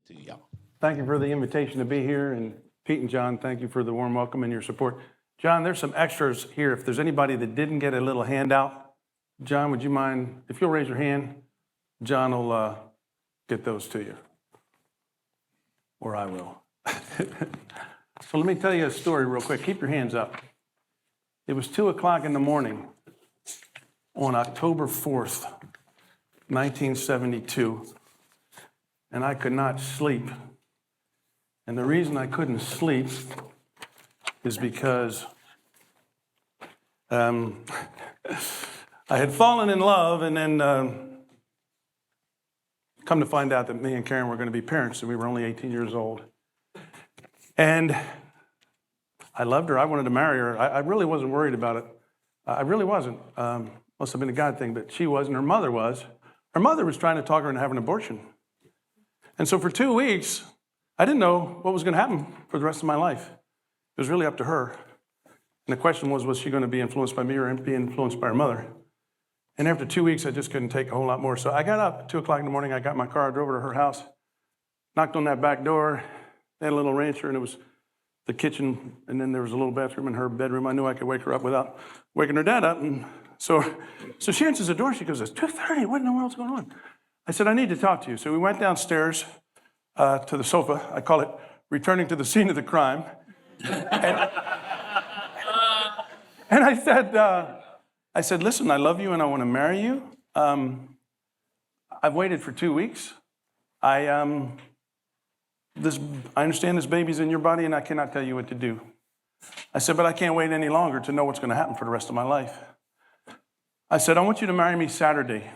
to y'all. Thank you for the invitation to be here, and Pete and John, thank you for the warm welcome and your support. John, there's some extras here. If there's anybody that didn't get a little handout, John, would you mind, if you'll raise your hand, John will get those to you. Or I will. So let me tell you a story real quick. Keep your hands up. It was 2 o'clock in the morning on October 4th, 1972, and I could not sleep. And the reason I couldn't sleep is because I had fallen in love, and then come to find out that me and Karen were going to be parents, and we were only 18 years old. And I loved her. I wanted to marry her. I really wasn't worried about it. I really wasn't. Must have been a God thing, but she wasn't. Her mother was. Her mother was trying to talk her into having an abortion. And so for 2 weeks, I didn't know what was going to happen for the rest of my life. It was really up to her. And the question was she going to be influenced by me or be influenced by her mother? And after 2 weeks, I just couldn't take a whole lot more. So I got up at 2 o'clock in the morning. I got my car, I drove her to her house, knocked on that back door. They had a little rancher, and it was the kitchen, and then there was a little bathroom in her bedroom. I knew I could wake her up without waking her dad up. And so she answers the door. She goes, "It's 2:30. What in the world's going on?" I said, "I need to talk to you." So we went downstairs to the sofa. I call it returning to the scene of the crime. And I said, "Listen, I love you and I want to marry you. I've waited for 2 weeks. I understand this baby's in your body and I cannot tell you what to do." I said, "But I can't wait any longer to know what's going to happen for the rest of my life." I said, "I want you to marry me Saturday.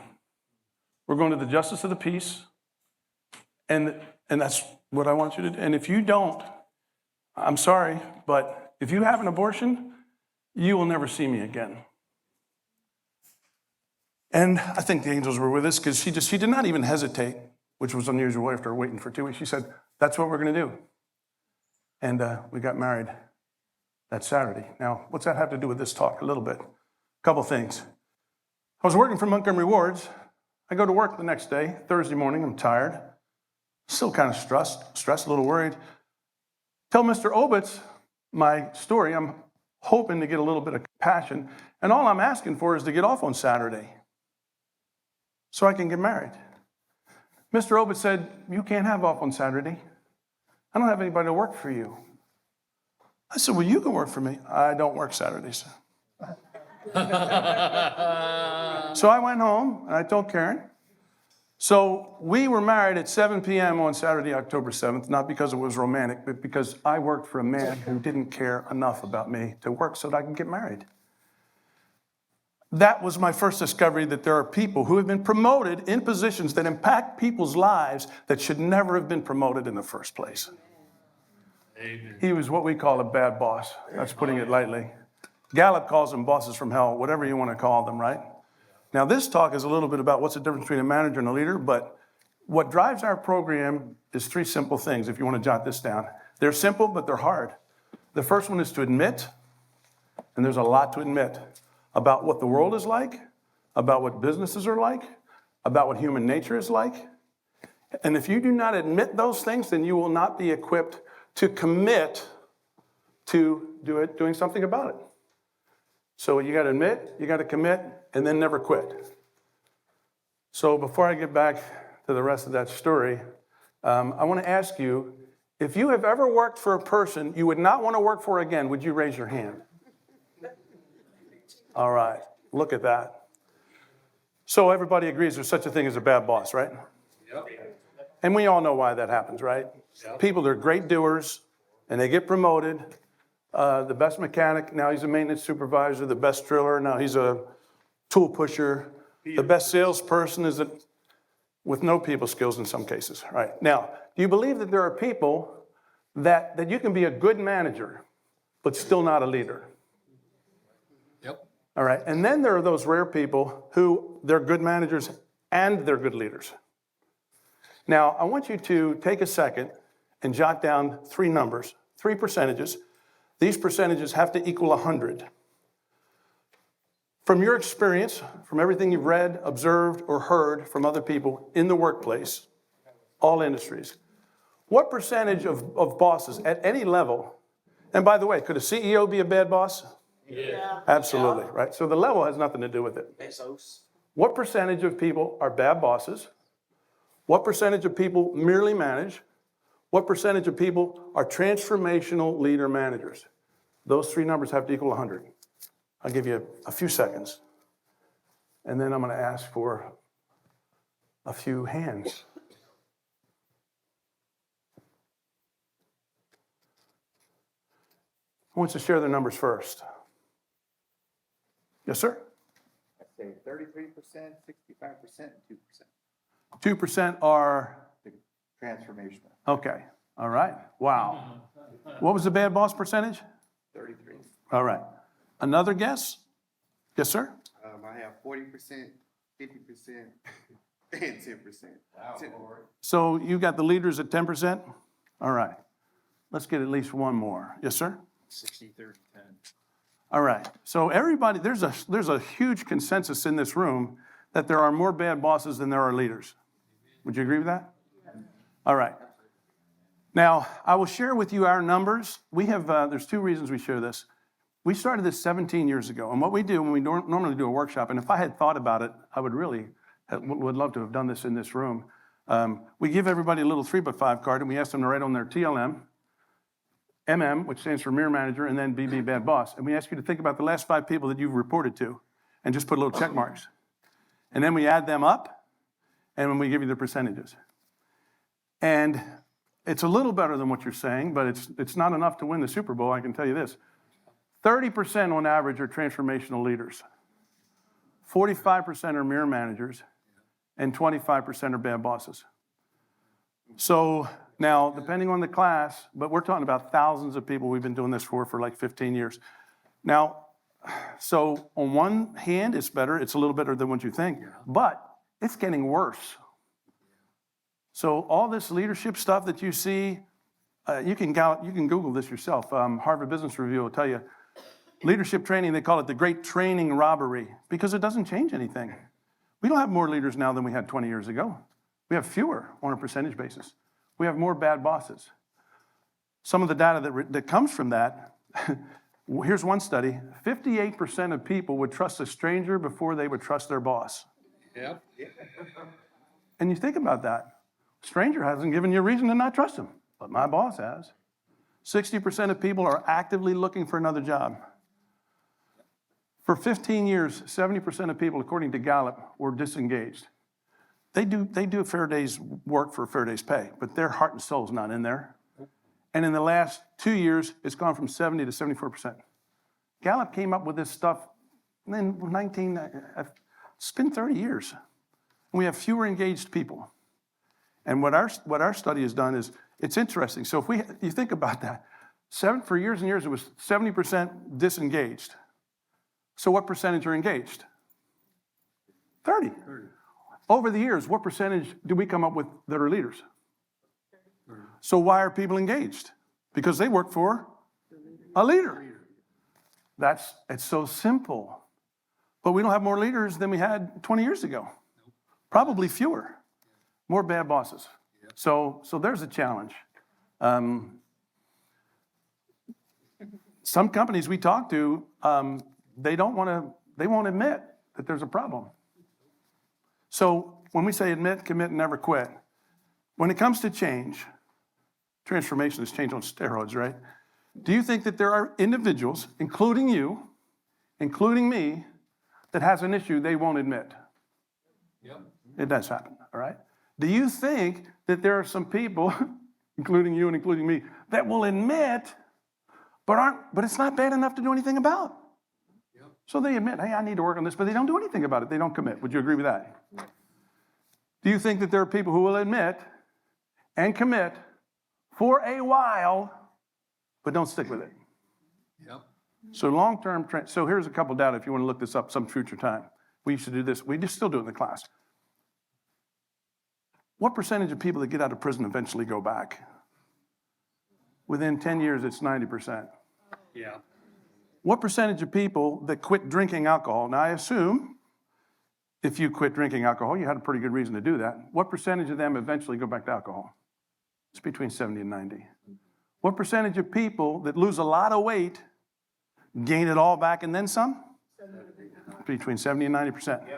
We're going to the Justice of the Peace, and that's what I want you to do. And if you don't, I'm sorry, but if you have an abortion, you will never see me again." And I think the angels were with us because she did not even hesitate, which was unusual after waiting for 2 weeks. She said, "That's what we're going to do." And we got married that Saturday. Now, what's that have to do with this talk? A little bit. A couple things. I was working for Montgomery Wards. I go to work the next day, Thursday morning. I'm tired. Still kind of stressed, a little worried. Tell Mr. Obitz my story. I'm hoping to get a little bit of compassion. And all I'm asking for is to get off on Saturday so I can get married. Mr. Obitz said, "You can't have off on Saturday. I don't have anybody to work for you." I said, "Well, you can work for me." "I don't work Saturdays." So I went home and I told Karen. So we were married at 7 p.m. on Saturday, October 7th, not because it was romantic, but because I worked for a man who didn't care enough about me to work so that I could get married. That was my first discovery that there are people who have been promoted in positions that impact people's lives that should never have been promoted in the first place. Amen. He was what we call a bad boss. That's putting it lightly. Gallup calls them bosses from hell, whatever you want to call them, right? Now, this talk is a little bit about what's the difference between a manager and a leader, but what drives our program is 3 simple things, if you want to jot this down. They're simple, but they're hard. The first one is to admit, and there's a lot to admit, about what the world is like, about what businesses are like, about what human nature is like. And if you do not admit those things, then you will not be equipped to commit to doing something about it. So you got to admit, you got to commit, and then never quit. So before I get back to the rest of that story, I want to ask you, if you have ever worked for a person you would not want to work for again, would you raise your hand? All right, look at that. So everybody agrees there's such a thing as a bad boss, right? Yep. And we all know why that happens, right? Yep. People are great doers, and they get promoted. The best mechanic, now he's a maintenance supervisor. The best driller, now he's a tool pusher. The best salesperson is with no people skills in some cases, right? Now, do you believe that there are people that you can be a good manager, but still not a leader? Yep. All right, and then there are those rare people who they're good managers and they're good leaders. Now, I want you to take a second and jot down 3 numbers, 3 percentages. These percentages have to equal 100. From your experience, from everything you've read, observed, or heard from other people in the workplace, all industries, What percentage of bosses at any level, and by the way, could a CEO be a bad boss? Yeah. Absolutely, right? So the level has nothing to do with it. Bezos. What percentage of people are bad bosses? What percentage of people merely manage? What percentage of people are transformational leader managers? Those three numbers have to equal 100. I'll give you a few seconds, and then I'm going to ask for a few hands. Who wants to share their numbers first? Yes, sir? I'd say 33%, 65%, and 2%. 2% are, Transformational. okay, all right, wow. What was the bad boss percentage? 33. All right. Another guess? Yes, sir? I have 40%, 50%, and 10%. So you got the leaders at 10%? All right. Let's get at least one more. Yes, sir? 60, 30, 10. All right. So everybody, there's a huge consensus in this room that there are more bad bosses than there are leaders. Would you agree with that? All right. Now, I will share with you our numbers. We have, there's two reasons we share this. We started this 17 years ago, and what we do when we normally do a workshop, and if I had thought about it, I would love to have done this in this room. We give everybody a little 3x5 card, and we ask them to write on their TLM, MM, which stands for Mirror Manager, and then BB, Bad Boss. And we ask you to think about the last 5 people that you've reported to, and just put little check marks. And then we add them up, and when we give you the percentages. And it's a little better than what you're saying, but it's not enough to win the Super Bowl, I can tell you this. 30% on average are transformational leaders. 45% are mirror managers, and 25% are bad bosses. So now, depending on the class, but we're talking about thousands of people we've been doing this for like 15 years. Now, so on one hand, it's better. It's a little better than what you think, but it's getting worse. So all this leadership stuff that you see, you can Google this yourself. Harvard Business Review will tell you, leadership training, they call it the great training robbery because it doesn't change anything. We don't have more leaders now than we had 20 years ago. We have fewer on a percentage basis. We have more bad bosses. Some of the data that comes from that, here's one study, 58% of people would trust a stranger before they would trust their boss. Yep. And you think about that. Stranger hasn't given you a reason to not trust him, but my boss has. 60% of people are actively looking for another job. For 15 years, 70% of people, according to Gallup, were disengaged. They do a fair day's work for a fair day's pay, but their heart and soul is not in there. And in the last 2 years, it's gone from 70 to 74%. Gallup came up with this stuff in it's been 30 years. And we have fewer engaged people. And what our study has done is, it's interesting. So if you think about that, for years and years, it was 70% disengaged. So what percentage are engaged? 30. Over the years, what percentage do we come up with that are leaders? So why are people engaged? Because they work for a leader. It's so simple. But we don't have more leaders than we had 20 years ago. Probably fewer. More bad bosses. So there's a challenge. Some companies we talk to, they won't admit that there's a problem. So when we say admit, commit, and never quit, when it comes to change, transformation is change on steroids, right? Do you think that there are individuals, including you, including me, that has an issue they won't admit? Yep. It does happen, all right? Do you think that there are some people, including you and including me, that will admit, but it's not bad enough to do anything about? Yep. So they admit, hey, I need to work on this, but they don't do anything about it. They don't commit. Would you agree with that? Yep. Do you think that there are people who will admit and commit for a while, but don't stick with it? Yep. So long-term, so here's a couple data if you want to look this up some future time. We used to do this. We just still do it in the class. What percentage of people that get out of prison eventually go back? Within 10 years, it's 90%. Yeah. What percentage of people that quit drinking alcohol? Now, I assume if you quit drinking alcohol, you had a pretty good reason to do that. What percentage of them eventually go back to alcohol? It's between 70 and 90. What percentage of people that lose a lot of weight gain it all back and then some? Between 70 and 90%. Yeah.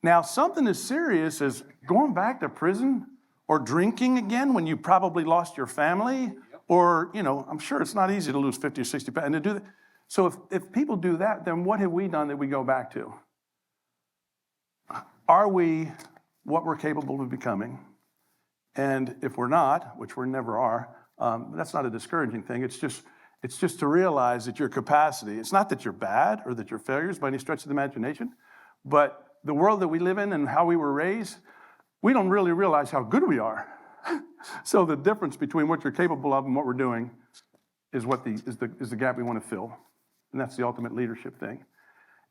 Now, something as serious as going back to prison or drinking again when you probably lost your family, or, I'm sure it's not easy to lose 50 or 60 pounds and to do that. So if people do that, then what have we done that we go back to? Are we what we're capable of becoming? And if we're not, which we never are, that's not a discouraging thing. It's just to realize that your capacity, it's not that you're bad or that you're failures by any stretch of the imagination, but the world that we live in and how we were raised, we don't really realize how good we are. So the difference between what you're capable of and what we're doing is the gap we want to fill. And that's the ultimate leadership thing.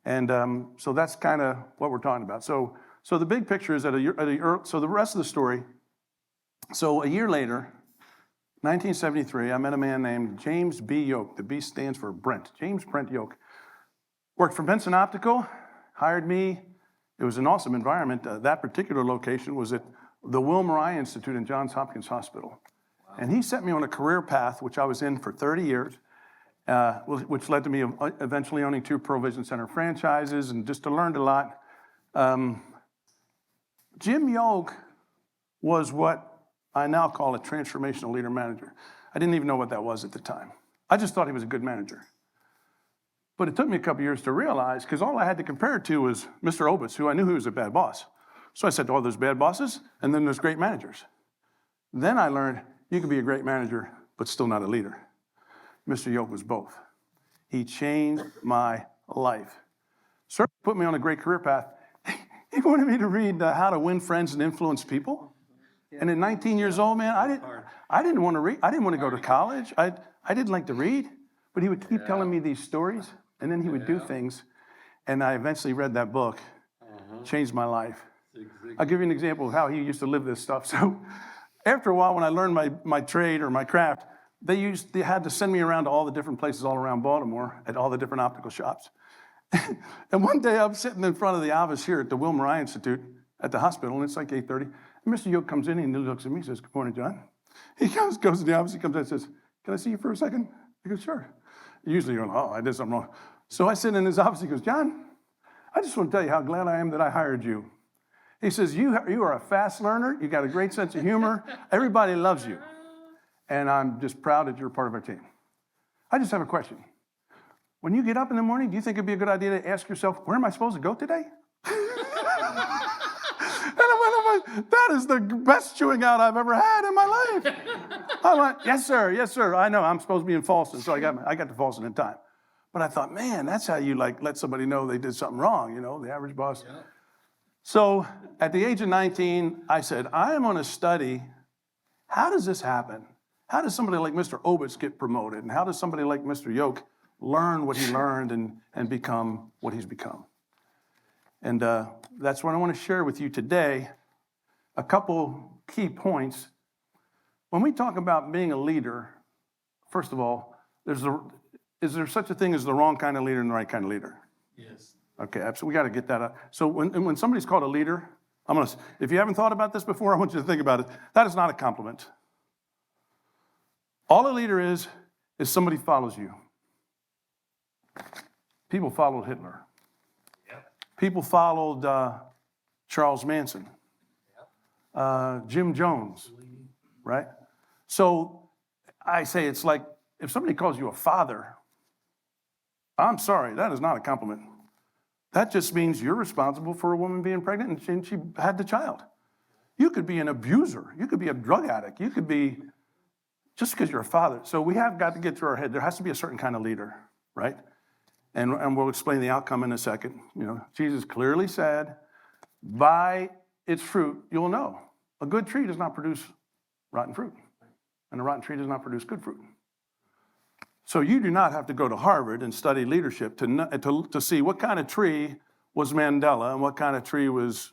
And so that's kind of what we're talking about. So the big picture is so the rest of the story, so a year later, 1973, I met a man named James B. Yoke. The B stands for Brent. James Brent Yoke. Worked for Benson Optical, hired me. It was an awesome environment. That particular location was at the Wilmer Eye Institute in Johns Hopkins Hospital. Wow. And he set me on a career path, which I was in for 30 years, which led to me eventually owning 2 Provision Center franchises, and just learned a lot. Jim Yoke was what I now call a transformational leader manager. I didn't even know what that was at the time. I just thought he was a good manager. But it took me a couple years to realize, because all I had to compare it to was Mr. Obitz, who I knew he was a bad boss. So I said, oh, there's bad bosses, and then there's great managers. Then I learned you can be a great manager, but still not a leader. Mr. Yoke was both. He changed my life. Certainly put me on a great career path. He wanted me to read How to Win Friends and Influence People. And at 19 years old, man, I didn't want to read. I didn't want to go to college. I didn't like to read, but he would keep telling me these stories, and then he would do things. And I eventually read that book, changed my life. I'll give you an example of how he used to live this stuff. So after a while, when I learned my trade or my craft, they had to send me around to all the different places all around Baltimore at all the different optical shops. And one day I'm sitting in front of the office here at the Wilmer Eye Institute at the hospital, and it's like 8:30. And Mr. Yoke comes in and he looks at me and says, good morning, John. He goes to the office, he comes in and says, can I see you for a second? I go, sure. Usually you're like, oh, I did something wrong. So I sit in his office, he goes, John, I just want to tell you how glad I am that I hired you. He says, you are a fast learner, you got a great sense of humor, everybody loves you. And I'm just proud that you're a part of our team. I just have a question. When you get up in the morning, do you think it'd be a good idea to ask yourself, where am I supposed to go today? And that is the best chewing out I've ever had in my life. I went, yes, sir. I know I'm supposed to be in Falston, so I got to Falston in time. But I thought, man, that's how you let somebody know they did something wrong, the average boss. Yeah. So at the age of 19, I said, I am going to study, how does this happen? How does somebody like Mr. Obitz get promoted? And how does somebody like Mr. Yoke learn what he learned and become what he's become? And that's what I want to share with you today. A couple key points. When we talk about being a leader, first of all, is there such a thing as the wrong kind of leader and the right kind of leader? Yes. Okay, so we got to get that up. So when somebody's called a leader, if you haven't thought about this before, I want you to think about it. That is not a compliment. All a leader is somebody follows you. People followed Hitler. Yep. People followed Charles Manson. Jim Jones, right? So I say it's like if somebody calls you a father, I'm sorry, that is not a compliment. That just means you're responsible for a woman being pregnant and she had the child. You could be an abuser. You could be a drug addict. You could be, just because you're a father. So we have got to get through our head. There has to be a certain kind of leader, right? And we'll explain the outcome in a second. Jesus clearly said, by its fruit, you'll know. A good tree does not produce rotten fruit, and a rotten tree does not produce good fruit. So you do not have to go to Harvard and study leadership to see what kind of tree was Mandela and what kind of tree was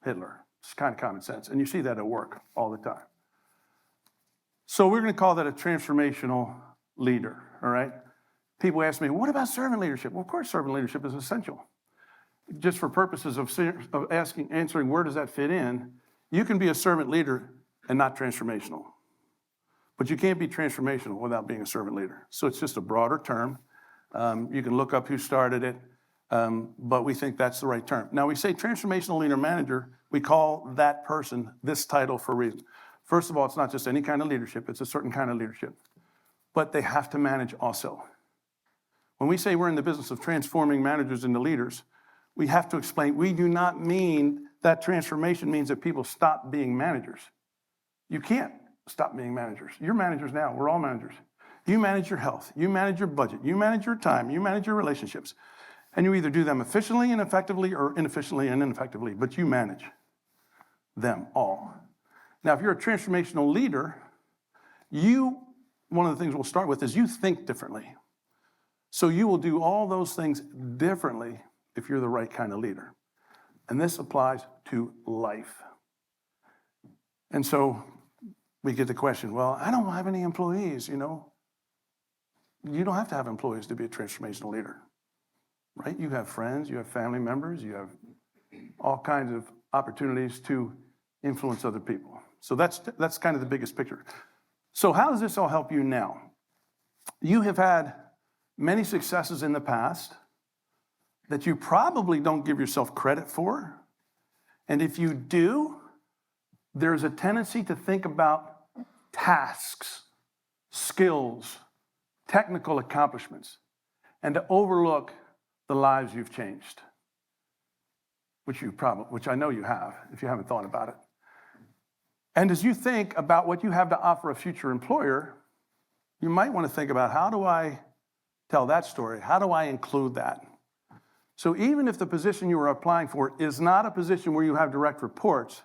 Hitler. It's kind of common sense, and you see that at work all the time. So we're going to call that a transformational leader, all right? People ask me, what about servant leadership? Well, of course, servant leadership is essential. Just for purposes of answering where does that fit in, you can be a servant leader and not transformational. But you can't be transformational without being a servant leader. So it's just a broader term. You can look up who started it, but we think that's the right term. Now, we say transformational leader manager, we call that person this title for a reason. First of all, it's not just any kind of leadership, it's a certain kind of leadership. But they have to manage also. When we say we're in the business of transforming managers into leaders, we have to explain, we do not mean that transformation means that people stop being managers. You can't stop being managers. You're managers now. We're all managers. You manage your health. You manage your budget. You manage your time. You manage your relationships. And you either do them efficiently and effectively or inefficiently and ineffectively, but you manage them all. Now, if you're a transformational leader, one of the things we'll start with is you think differently. So you will do all those things differently if you're the right kind of leader. And this applies to life. And so we get the question, well, I don't have any employees, You don't have to have employees to be a transformational leader, right? You have friends, you have family members, you have all kinds of opportunities to influence other people. So that's kind of the biggest picture. So how does this all help you now? You have had many successes in the past that you probably don't give yourself credit for. And if you do, there's a tendency to think about tasks, skills, technical accomplishments, and to overlook the lives you've changed, which I know you have, if you haven't thought about it. And as you think about what you have to offer a future employer, you might want to think about, how do I tell that story? How do I include that? So even if the position you are applying for is not a position where you have direct reports,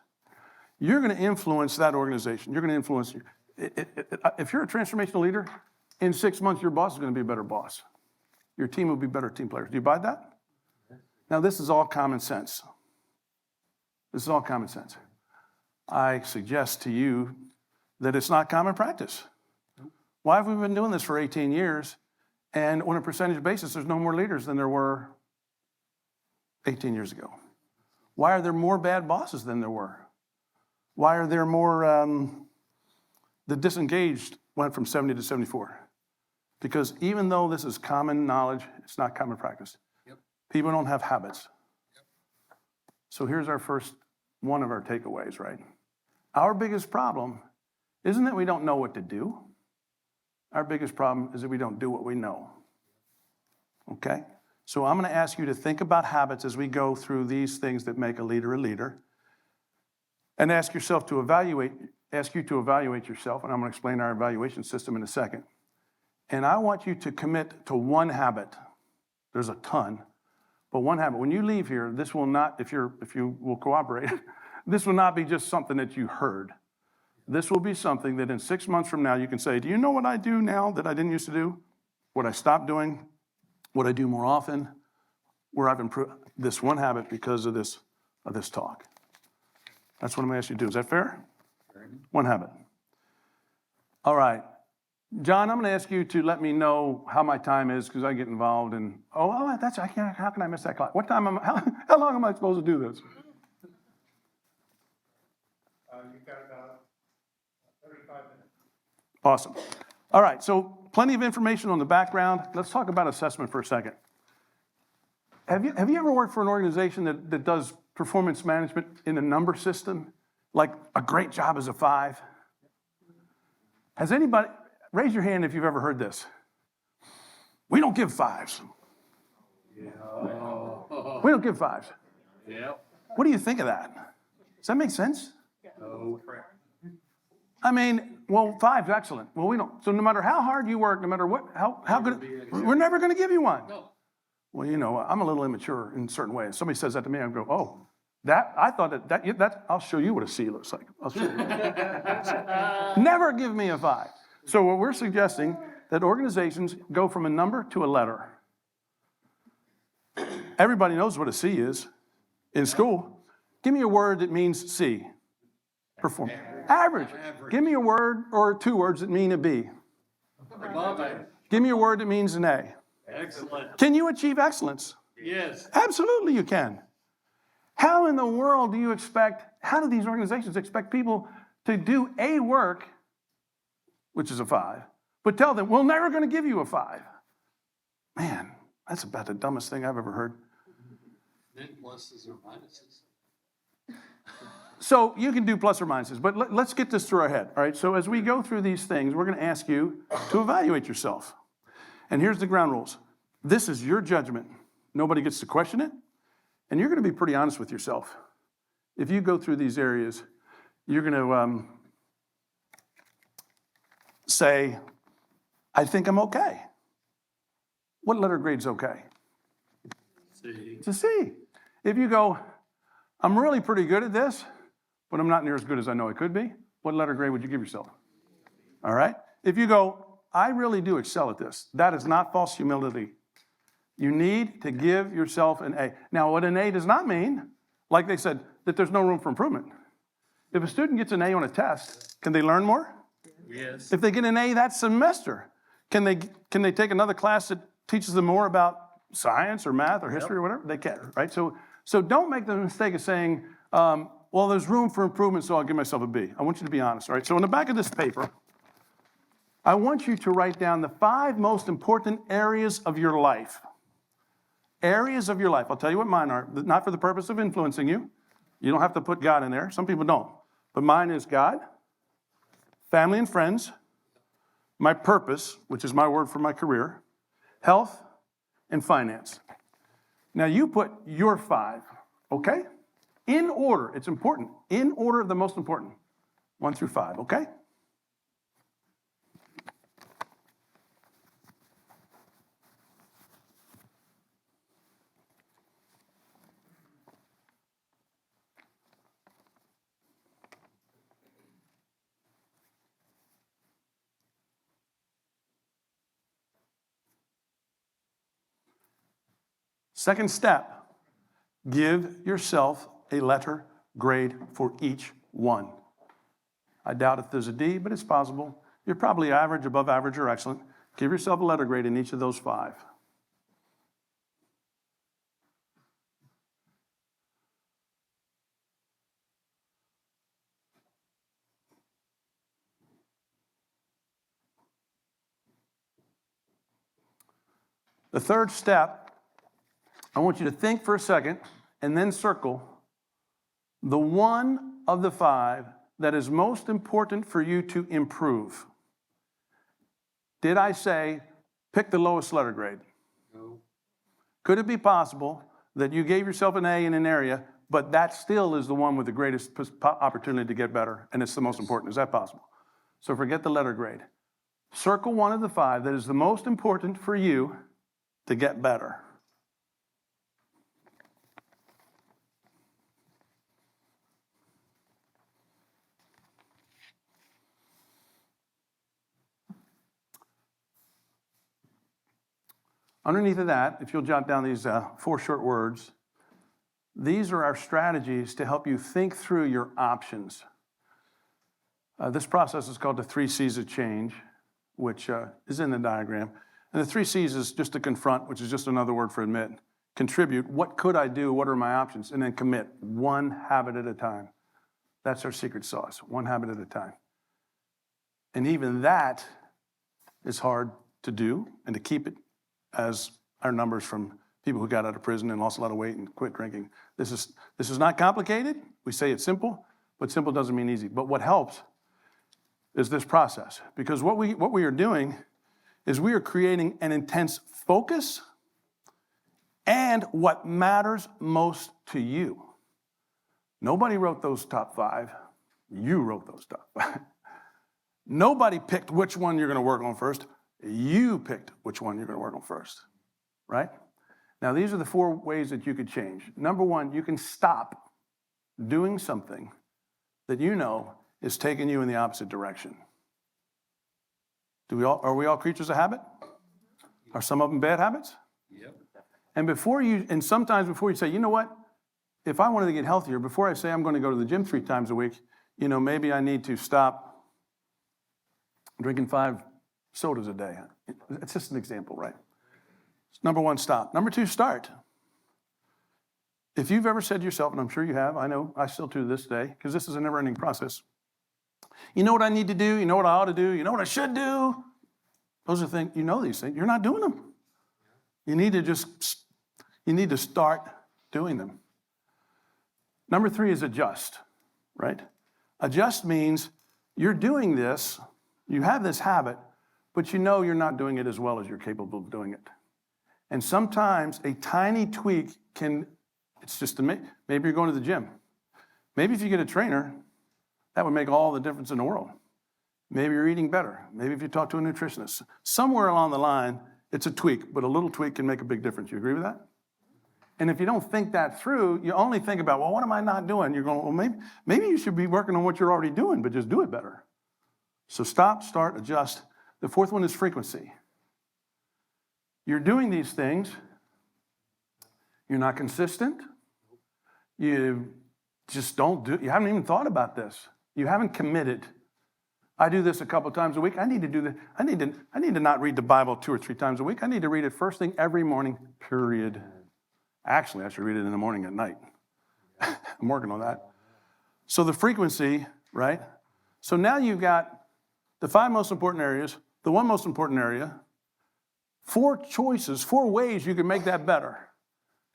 you're going to influence that organization. You're going to influence, if you're a transformational leader, in 6 months, your boss is going to be a better boss. Your team will be better team players. Do you buy that? Now, this is all common sense. This is all common sense. I suggest to you that it's not common practice. Why have we been doing this for 18 years? And on a percentage basis, there's no more leaders than there were 18 years ago. Why are there more bad bosses than there were? Why are there more, the disengaged went from 70 to 74? Because even though this is common knowledge, it's not common practice. Yep. People don't have habits. Yep. So here's our first one of our takeaways, right? Our biggest problem isn't that we don't know what to do. Our biggest problem is that we don't do what we know. Okay? So I'm going to ask you to think about habits as we go through these things that make a leader, and ask you to evaluate yourself, and I'm going to explain our evaluation system in a second. And I want you to commit to one habit. There's a ton, but one habit. When you leave here, this will not, if you will cooperate, this will not be just something that you heard. This will be something that in 6 months from now you can say, do you know what I do now that I didn't used to do? What I stopped doing? What I do more often? Where I've improved this one habit because of this talk. That's what I'm going to ask you to do. Is that fair? One habit. All right. John, I'm going to ask you to let me know how my time is because I get involved in, how can I miss that class? What time how long am I supposed to do this? You've got about 35 minutes. Awesome. All right, so plenty of information on the background. Let's talk about assessment for a second. Have you ever worked for an organization that does performance management in a number system? Like a great job is a 5? Has anybody, raise your hand if you've ever heard this. We don't give 5s. Yeah. We don't give 5s. Yep. What do you think of that? Does that make sense? Oh, crap. I mean, well, 5's excellent. Well, we don't. So no matter how hard you work, no matter how good, we're never going to give you one. No. Well, I'm a little immature in certain ways. Somebody says that to me, I go, oh, I thought that I'll show you what a C looks like. I'll show you. Never give me a 5. So what we're suggesting that organizations go from a number to a letter. Everybody knows what a C is in school. Give me a word that means C. Perform. Average. Give me a word or 2 words that mean a B. Above average. Give me a word that means an A. Excellent. Can you achieve excellence? Yes. Absolutely you can. How in the world how do these organizations expect people to do A work which is a 5, but tell them, we're never going to give you a 5. Man, that's about the dumbest thing I've ever heard. Then pluses or minuses. So you can do plus or minuses, but let's get this through our head, all right? So as we go through these things, we're going to ask you to evaluate yourself. And here's the ground rules. This is your judgment. Nobody gets to question it. And you're going to be pretty honest with yourself. If you go through these areas, you're going to say, I think I'm okay. What letter grade's okay? C. It's a C. If you go, I'm really pretty good at this, but I'm not near as good as I know I could be, what letter grade would you give yourself? All right? If you go, I really do excel at this, that is not false humility. You need to give yourself an A. Now, what an A does not mean, like they said, that there's no room for improvement. If a student gets an A on a test, can they learn more? Yes. If they get an A that semester, can they take another class that teaches them more about science or math or history or whatever? They can, right? So don't make the mistake of saying, well, there's room for improvement, so I'll give myself a B. I want you to be honest, all right? So in the back of this paper, I want you to write down the 5 most important areas of your life. Areas of your life. I'll tell you what mine are, not for the purpose of influencing you. You don't have to put God in there. Some people don't. But mine is God, family and friends, my purpose, which is my word for my career, health, and finance. Now you put your 5, okay? In order, it's important. In order of the most important, 1 through 5, okay? Second step, give yourself a letter grade for each one. I doubt if there's a D, but it's possible. You're probably average, above average, or excellent. Give yourself a letter grade in each of those 5. The third step, I want you to think for a second and then circle the one of the 5 that is most important for you to improve. Did I say pick the lowest letter grade? No. Could it be possible that you gave yourself an A in an area, but that still is the one with the greatest opportunity to get better, and it's the most important? Is that possible? So forget the letter grade. Circle one of the 5 that is the most important for you to get better. Underneath of that, if you'll jot down these 4 short words, these are our strategies to help you think through your options. This process is called the 3 C's of change, which is in the diagram. And the 3 C's is just to confront, which is just another word for admit. Contribute, what could I do? What are my options? And then commit, 1 habit at a time. That's our secret sauce, 1 habit at a time. And even that is hard to do and to keep it, as our numbers from people who got out of prison and lost a lot of weight and quit drinking. This is not complicated. We say it's simple, but simple doesn't mean easy. But what helps is this process, because what we are doing is we are creating an intense focus and what matters most to you. Nobody wrote those top 5. You wrote those top 5. Nobody picked which one you're going to work on first. You picked which one you're going to work on first, right? Now, these are the 4 ways that you could change. Number 1, you can stop doing something that you know is taking you in the opposite direction. Are we all creatures of habit? Are some of them bad habits? Yep. And sometimes before you say, you know what, if I wanted to get healthier, before I say I'm going to go to the gym 3 times a week, maybe I need to stop drinking 5 sodas a day. It's just an example, right? Number 1, stop. Number 2, start. If you've ever said to yourself, and I'm sure you have, I know I still do this day, because this is a never-ending process. You know what I need to do? You know what I ought to do? You know what I should do? Those are things, you know these things. You're not doing them. You need to start doing them. Number 3 is adjust, right? Adjust means you're doing this, you have this habit, but you know you're not doing it as well as you're capable of doing it. And sometimes a tiny tweak it's just maybe you're going to the gym. Maybe if you get a trainer, that would make all the difference in the world. Maybe you're eating better. Maybe if you talk to a nutritionist. Somewhere along the line, it's a tweak, but a little tweak can make a big difference. You agree with that? And if you don't think that through, you only think about, well, what am I not doing? You're going, well, maybe you should be working on what you're already doing, but just do it better. So stop, start, adjust. The 4th one is frequency. You're doing these things. You're not consistent. You just don't do it. You haven't even thought about this. You haven't committed. I do this a couple times a week. I need to do this. I need to not read the Bible 2 or 3 times a week. I need to read it first thing every morning, period. Actually, I should read it in the morning at night. I'm working on that. So the frequency, right? So now you've got the 5 most important areas, the 1 most important area, 4 choices, 4 ways you can make that better.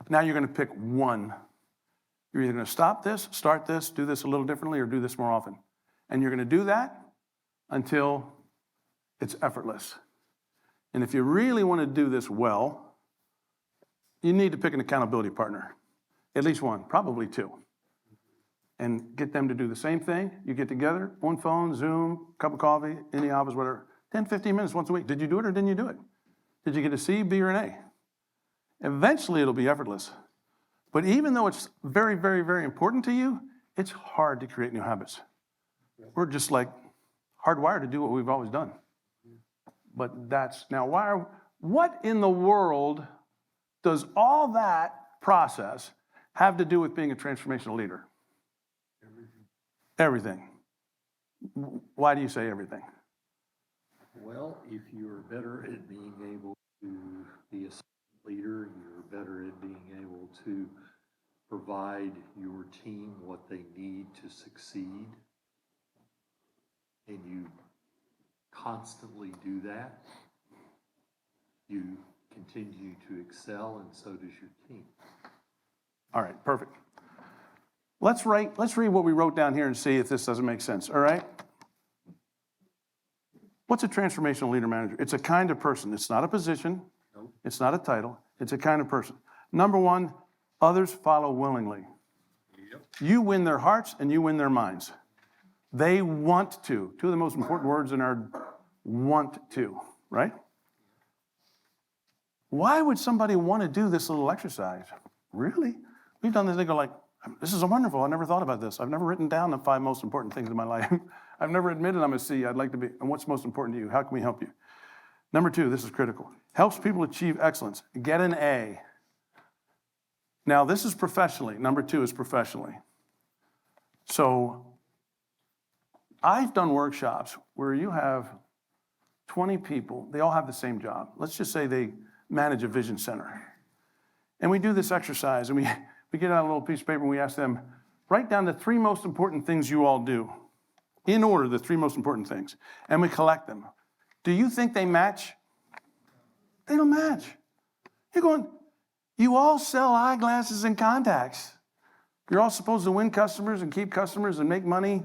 Now you're going to pick one. You're either going to stop this, start this, do this a little differently, or do this more often. And you're going to do that until it's effortless. And if you really want to do this well, you need to pick an accountability partner. At least one, probably 2. And get them to do the same thing. You get together, on phone, Zoom, cup of coffee, in the office, whatever. 10, 15 minutes once a week. Did you do it or didn't you do it? Did you get a C, B, or an A? Eventually, it'll be effortless. But even though it's very, very, very important to you, it's hard to create new habits. We're just like hardwired to do what we've always done. But that's, now what in the world does all that process have to do with being a transformational leader? Everything. Why do you say everything? Well, if you're better at being able to be a leader, you're better at being able to provide your team what they need to succeed, and you constantly do that, you continue to excel, and so does your team. All right, perfect. Let's read what we wrote down here and see if this doesn't make sense, all right? What's a transformational leader manager? It's a kind of person. It's not a position. Nope. It's not a title. It's a kind of person. Number 1, others follow willingly. Yep. You win their hearts and you win their minds. They want to. 2 of the most important words in our want to, right? Why would somebody want to do this little exercise? Really? We've done this, they go like, this is wonderful. I never thought about this. I've never written down the 5 most important things in my life. I've never admitted I'm a C. I'd like to be. And what's most important to you? How can we help you? Number 2, this is critical. Helps people achieve excellence. Get an A. Now, this is professionally. Number 2 is professionally. So I've done workshops where you have 20 people. They all have the same job. Let's just say they manage a vision center. And we do this exercise, and we get out a little piece of paper, and we ask them, write down the 3 most important things you all do. In order, the 3 most important things. And we collect them. Do you think they match? They don't match. You're going, you all sell eyeglasses and contacts. You're all supposed to win customers and keep customers and make money,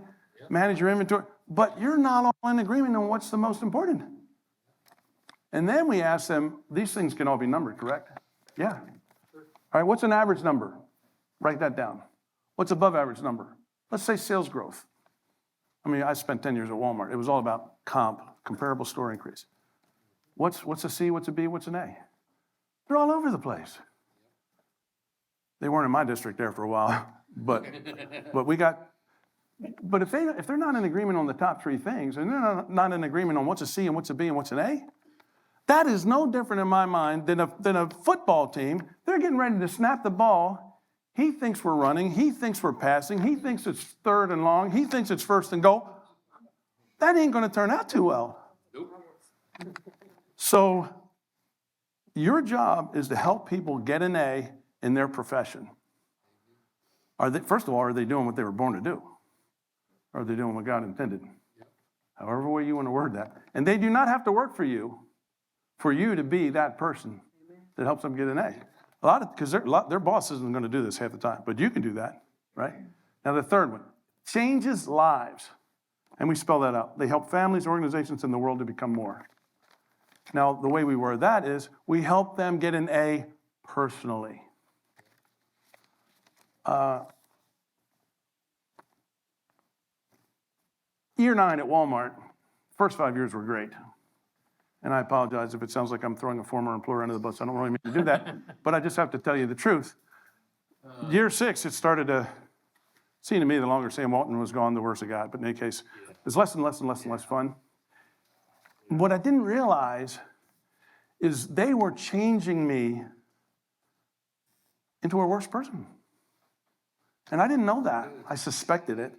manage your inventory, but you're not all in agreement on what's the most important. And then we ask them, these things can all be numbered, correct? Yeah. All right, what's an average number? Write that down. What's above average number? Let's say sales growth. I mean, I spent 10 years at Walmart. It was all about comparable store increase. What's a C, what's a B, what's an A? They're all over the place. They weren't in my district there for a while, but if they're not in agreement on the top 3 things, and they're not in agreement on what's a C and what's a B and what's an A, that is no different in my mind than a football team. They're getting ready to snap the ball. He thinks we're running. He thinks we're passing. He thinks it's 3rd and long. He thinks it's 1st and goal. That ain't going to turn out too well. Nope. So your job is to help people get an A in their profession. First of all, are they doing what they were born to do? Or are they doing what God intended? Yep. however way you want to word that. And they do not have to work for you to be that person that helps them get an A. Because their boss isn't going to do this half the time, but you can do that, right? Now the third one, changes lives. And we spell that out. They help families, organizations in the world to become more. Now, the way we word that is we help them get an A personally. Year 9 at Walmart, first 5 years were great. And I apologize if it sounds like I'm throwing a former employer under the bus. I don't really mean to do that, but I just have to tell you the truth. Year 6, it started to seem to me the longer Sam Walton was gone, the worse it got. But in any case, it was less and less and less and less fun. What I didn't realize is they were changing me into a worse person. And I didn't know that. I suspected it.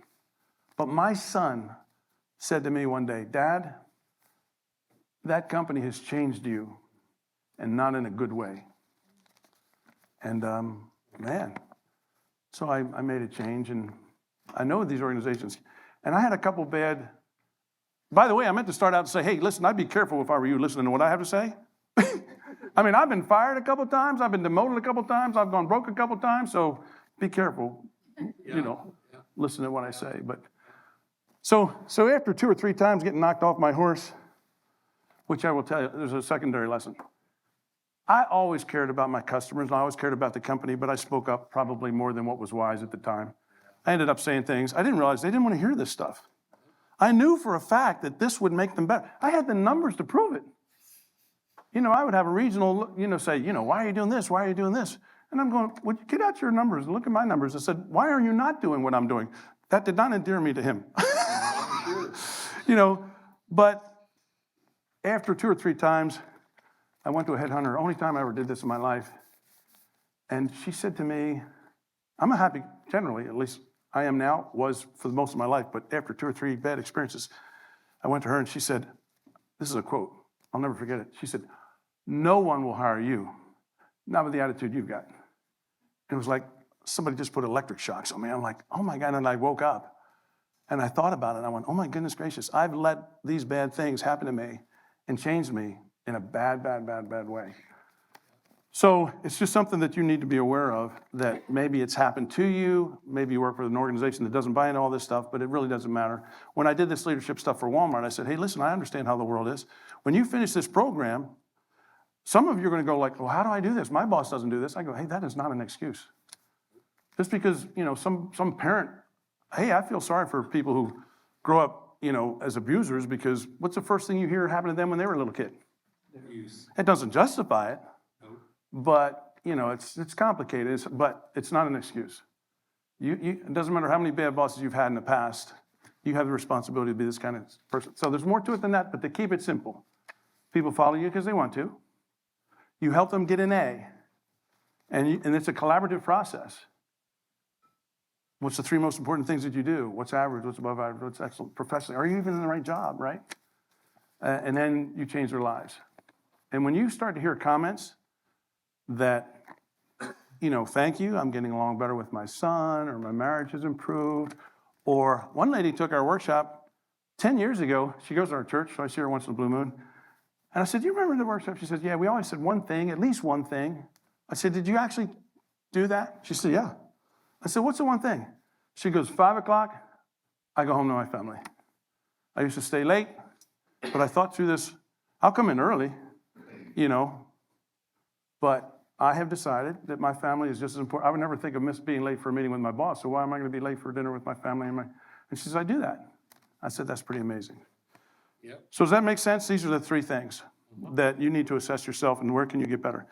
But my son said to me one day, Dad, that company has changed you, and not in a good way. And man, so I made a change, and I know these organizations. And I had a couple bad, by the way, I meant to start out and say, hey, listen, I'd be careful if I were you listening to what I have to say. I mean, I've been fired a couple times, I've been demoted a couple times, I've gone broke a couple times, so be careful, listen to what I say. But so after 2 or 3 times getting knocked off my horse, which I will tell you, there's a secondary lesson. I always cared about my customers, and I always cared about the company, but I spoke up probably more than what was wise at the time. I ended up saying things. I didn't realize they didn't want to hear this stuff. I knew for a fact that this would make them better. I had the numbers to prove it. I would have a regional, say, why are you doing this? Why are you doing this? And I'm going, well, get out your numbers and look at my numbers. I said, why are you not doing what I'm doing? That did not endear me to him. But after 2 or 3 times, I went to a headhunter, only time I ever did this in my life. And she said to me, I'm a happy, generally, at least I am now, was for most of my life, but after 2 or 3 bad experiences, I went to her and she said, this is a quote, I'll never forget it. She said, no one will hire you, not with the attitude you've got. And it was like somebody just put electric shocks on me. I'm like, oh my God, and I woke up. And I thought about it, and I went, oh my goodness gracious, I've let these bad things happen to me and changed me in a bad way. So it's just something that you need to be aware of, that maybe it's happened to you, maybe you work for an organization that doesn't buy into all this stuff, but it really doesn't matter. When I did this leadership stuff for Walmart, I said, hey, listen, I understand how the world is. When you finish this program, some of you are going to go like, well, how do I do this? My boss doesn't do this. I go, hey, that is not an excuse. Just because, some parent, hey, I feel sorry for people who grow up, as abusers, because what's the first thing you hear happen to them when they were a little kid? Abuse. It doesn't justify it, but, it's complicated, but it's not an excuse. It doesn't matter how many bad bosses you've had in the past, you have the responsibility to be this kind of person. So there's more to it than that, but to keep it simple, people follow you because they want to. You help them get an A, and it's a collaborative process. What's the 3 most important things that you do? What's average? What's above average? What's excellent? Professionally, are you even in the right job, right? And then you change their lives. And when you start to hear comments that, thank you, I'm getting along better with my son, or my marriage has improved, or one lady took our workshop 10 years ago. She goes to our church, so I see her once in a blue moon. And I said, do you remember the workshop? She said, yeah, we always said one thing, at least one thing. I said, did you actually do that? She said, yeah. I said, what's the one thing? She goes, 5 o'clock, I go home to my family. I used to stay late, but I thought through this. I'll come in early, but I have decided that my family is just as important. I would never think of being late for a meeting with my boss, so why am I going to be late for dinner with my family? And she says, I do that. I said, that's pretty amazing. Yep. So does that make sense? These are the 3 things that you need to assess yourself, and where can you get better.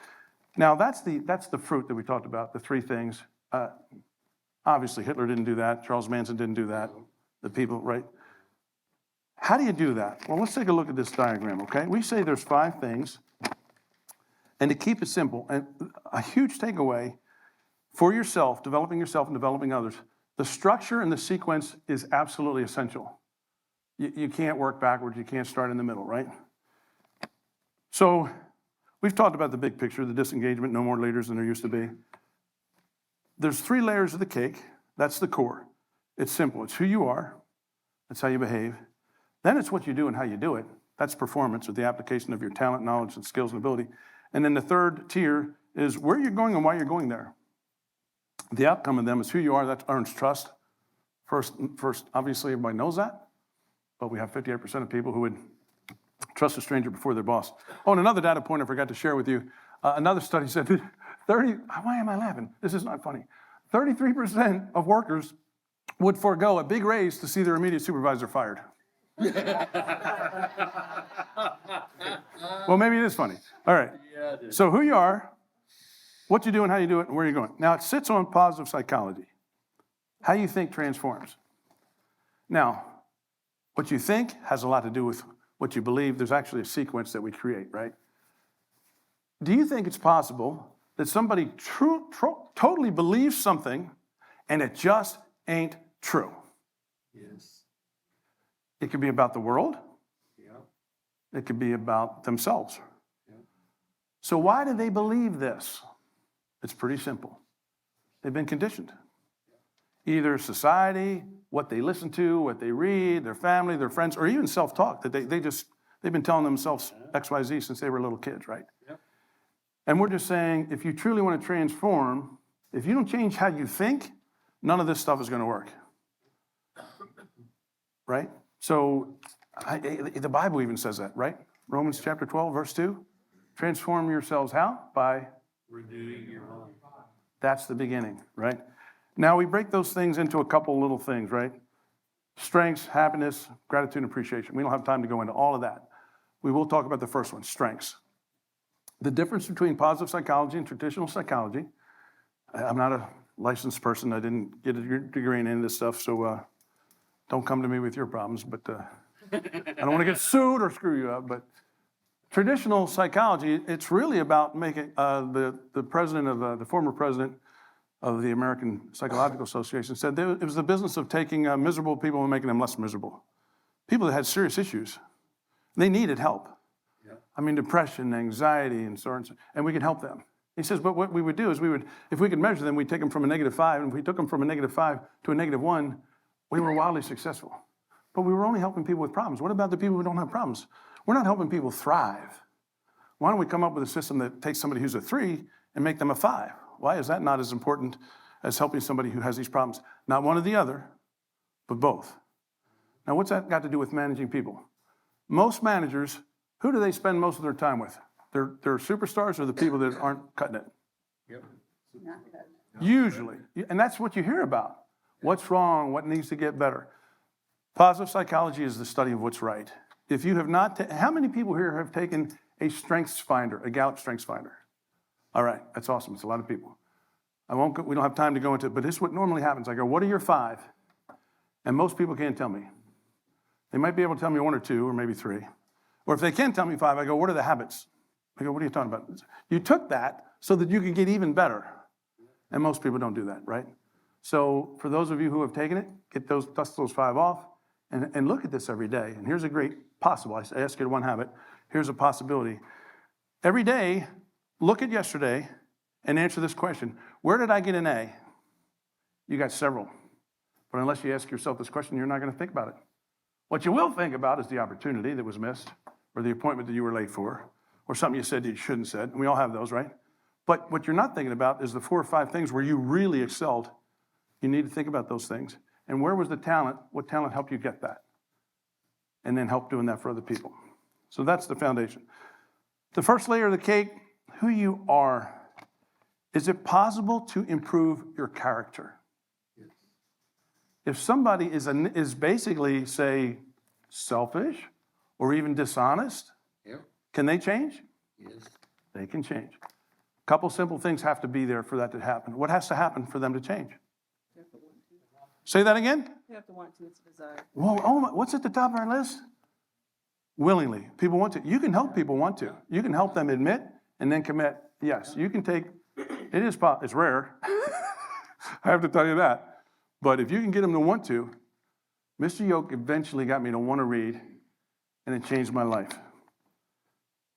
Now, that's the fruit that we talked about, the 3 things. Obviously, Hitler didn't do that. Charles Manson didn't do that. The people, right? How do you do that? Well, let's take a look at this diagram, okay? We say there's 5 things. And to keep it simple, and a huge takeaway for yourself, developing yourself and developing others, the structure and the sequence is absolutely essential. You can't work backwards. You can't start in the middle, right? So we've talked about the big picture, the disengagement, no more leaders than there used to be. There's 3 layers of the cake. That's the core. It's simple. It's who you are. That's how you behave. Then it's what you do and how you do it. That's performance, with the application of your talent, knowledge, and skills and ability. And then the third tier is where you're going and why you're going there. The outcome of them is who you are. That earns trust. First, obviously, everybody knows that. But we have 58% of people who would trust a stranger before their boss. Oh, and another data point I forgot to share with you. Another study said why am I laughing? This is not funny. 33% of workers would forego a big raise to see their immediate supervisor fired. Well, maybe it is funny. All right. So who you are, what you do and how you do it, and where you're going. Now, it sits on positive psychology. How you think transforms. Now, what you think has a lot to do with what you believe. There's actually a sequence that we create, right? Do you think it's possible that somebody totally believes something and it just ain't true? Yes. It could be about the world. Yeah. It could be about themselves. Yeah. So why do they believe this? It's pretty simple. They've been conditioned. Either society, what they listen to, what they read, their family, their friends, or even self-talk, that they've been telling themselves XYZ since they were little kids, right? Yeah. And we're just saying, if you truly want to transform, if you don't change how you think, none of this stuff is going to work. Right? So the Bible even says that, right? Romans chapter 12, verse 2. Transform yourselves how? By Renewing your mind. That's the beginning, right? Now we break those things into a couple little things, right? Strengths, happiness, gratitude, and appreciation. We don't have time to go into all of that. We will talk about the first one, strengths. The difference between positive psychology and traditional psychology. I'm not a licensed person. I didn't get a degree in any of this stuff, so don't come to me with your problems. But I don't want to get sued or screw you up. But traditional psychology, it's really about making the president of the former president of the American Psychological Association said it was the business of taking miserable people and making them less miserable. People that had serious issues, they needed help. Yeah. I mean, depression, anxiety, and so on, and we could help them. He says, but what we would do is if we could measure them, we'd take them from a -5, and if we took them from a -5 to a -1, we were wildly successful. But we were only helping people with problems. What about the people who don't have problems? We're not helping people thrive. Why don't we come up with a system that takes somebody who's a 3 and make them a 5? Why is that not as important as helping somebody who has these problems? Not one or the other, but both. Now, what's that got to do with managing people? Most managers, who do they spend most of their time with? They're superstars or the people that aren't cutting it? Yep. Usually. And that's what you hear about. What's wrong? What needs to get better? Positive psychology is the study of what's right. If you have not, how many people here have taken a strengths finder, a Gallup strengths finder? All right, that's awesome. It's a lot of people. We don't have time to go into it, but this is what normally happens. I go, what are your 5? And most people can't tell me. They might be able to tell me 1 or 2 or maybe 3. Or if they can't tell me 5, I go, what are the habits? I go, what are you talking about? You took that so that you could get even better. And most people don't do that, right? So for those of you who have taken it, dust those 5 off and look at this every day. And here's a great possible. I ask you to one habit. Here's a possibility. Every day, look at yesterday and answer this question. Where did I get an A? You got several. But unless you ask yourself this question, you're not going to think about it. What you will think about is the opportunity that was missed, or the appointment that you were late for, or something you said that you shouldn't have said. And we all have those, right? But what you're not thinking about is the 4 or 5 things where you really excelled. You need to think about those things. And where was the talent? What talent helped you get that? And then help doing that for other people. So that's the foundation. The first layer of the cake, who you are. Is it possible to improve your character? Yes. If somebody is basically, say, selfish or even dishonest, Yep. can they change? Yes. They can change. A couple simple things have to be there for that to happen. What has to happen for them to change? Say that again? You have to want to, it's a desire. Whoa, what's at the top of our list? Willingly. People want to. You can help people want to. You can help them admit and then commit. Yes, you can take, it's rare. I have to tell you that. But if you can get them to want to, Mr. Yoke eventually got me to want to read, and it changed my life.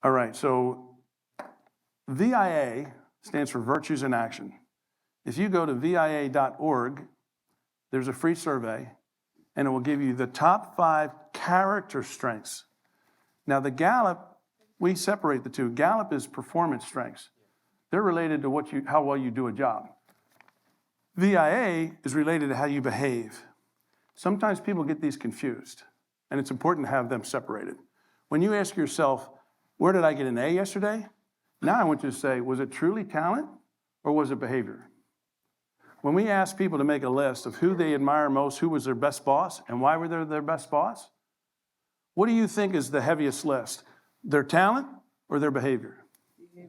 All right, so VIA stands for Virtues in Action. If you go to VIA.org, there's a free survey, and it will give you the top 5 character strengths. Now, the Gallup, we separate the two. Gallup is performance strengths. They're related to how well you do a job. VIA is related to how you behave. Sometimes people get these confused, and it's important to have them separated. When you ask yourself, where did I get an A yesterday? Now I want you to say, was it truly talent or was it behavior? When we ask people to make a list of who they admire most, who was their best boss, and why were they their best boss, what do you think is the heaviest list? Their talent or their behavior?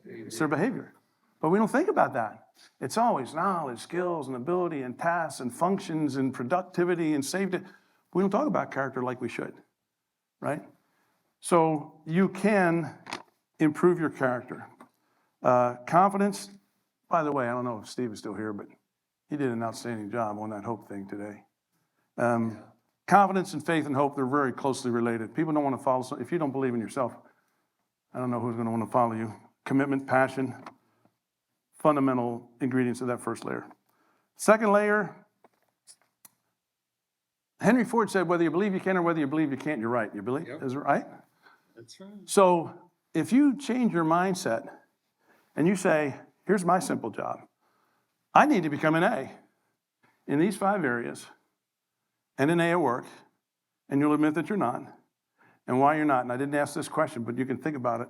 It's their behavior. But we don't think about that. It's always knowledge, skills, and ability, and tasks, and functions, and productivity, and safety. We don't talk about character like we should, right? So you can improve your character. Confidence, by the way, I don't know if Steve is still here, but he did an outstanding job on that hope thing today. Confidence and faith and hope, they're very closely related. People don't want to follow, if you don't believe in yourself, I don't know who's going to want to follow you. Commitment, passion, fundamental ingredients of that first layer. Second layer, Henry Ford said, whether you believe you can or whether you believe you can't, you're right. You believe? Yep. Is it right? That's right. So if you change your mindset and you say, here's my simple job. I need to become an A in these 5 areas and an A at work, and you'll admit that you're not, and why you're not. And I didn't ask this question, but you can think about it.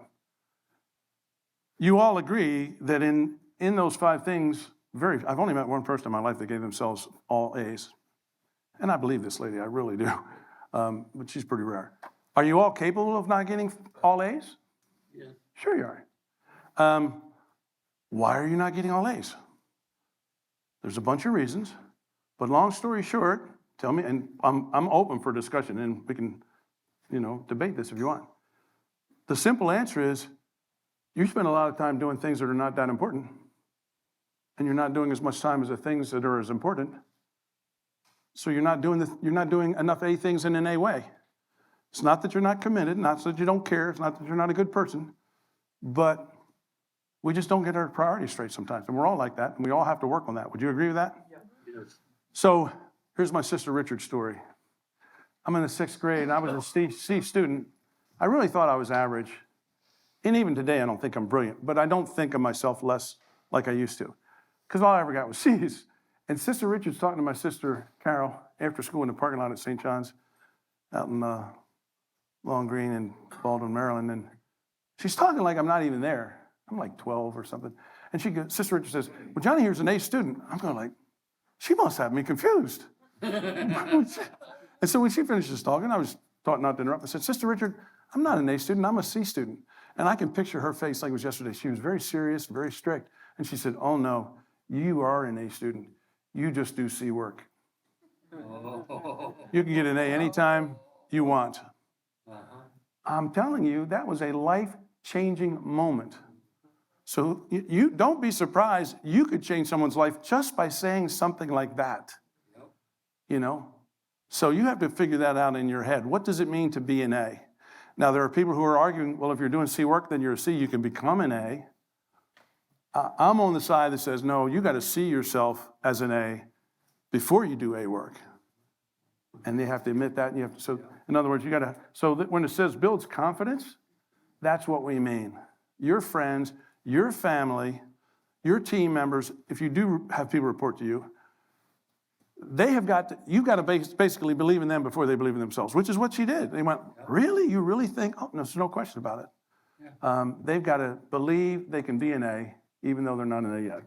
You all agree that in those 5 things, I've only met one person in my life that gave themselves all A's. And I believe this lady, I really do. But she's pretty rare. Are you all capable of not getting all A's? Yeah. Sure you are. Why are you not getting all A's? There's a bunch of reasons. But long story short, tell me, and I'm open for discussion, and we can, debate this if you want. The simple answer is, you spend a lot of time doing things that are not that important, and you're not doing as much time as the things that are as important. So you're not doing enough A things in an A way. It's not that you're not committed, not that you don't care, it's not that you're not a good person, but we just don't get our priorities straight sometimes, and we're all like that, and we all have to work on that. Would you agree with that? Yeah. Yes. So here's my sister Richard's story. I'm in the 6th grade, and I was a C student. I really thought I was average. And even today, I don't think I'm brilliant, but I don't think of myself less like I used to, because all I ever got was C's. And Sister Richard's talking to my sister Carol after school in the parking lot at St. John's out in Long Green in Baldwin, Maryland. And she's talking like I'm not even there. I'm like 12 or something. And Sister Richard says, well, Johnny here's an A student. I'm going like, she must have me confused. And so when she finishes talking, I was taught not to interrupt. I said, Sister Richard, I'm not an A student, I'm a C student. And I can picture her face like it was yesterday. She was very serious, very strict. And she said, oh no, you are an A student. You just do C work. Oh. You can get an A anytime you want. Uh-huh. I'm telling you, that was a life-changing moment. So you don't be surprised. You could change someone's life just by saying something like that. Yep. So you have to figure that out in your head. What does it mean to be an A? Now, there are people who are arguing, well, if you're doing C work, then you're a C. You can become an A. I'm on the side that says, no, you got to see yourself as an A before you do A work. And they have to admit that. And you have to, so in other words, you got to, so that when it says builds confidence, that's what we mean. Your friends, your family, your team members, if you do have people report to you, you've got to basically believe in them before they believe in themselves, which is what she did. They went, really? You really think? Oh, no, there's no question about it. Yeah. They've got to believe they can be an A, even though they're not an A yet.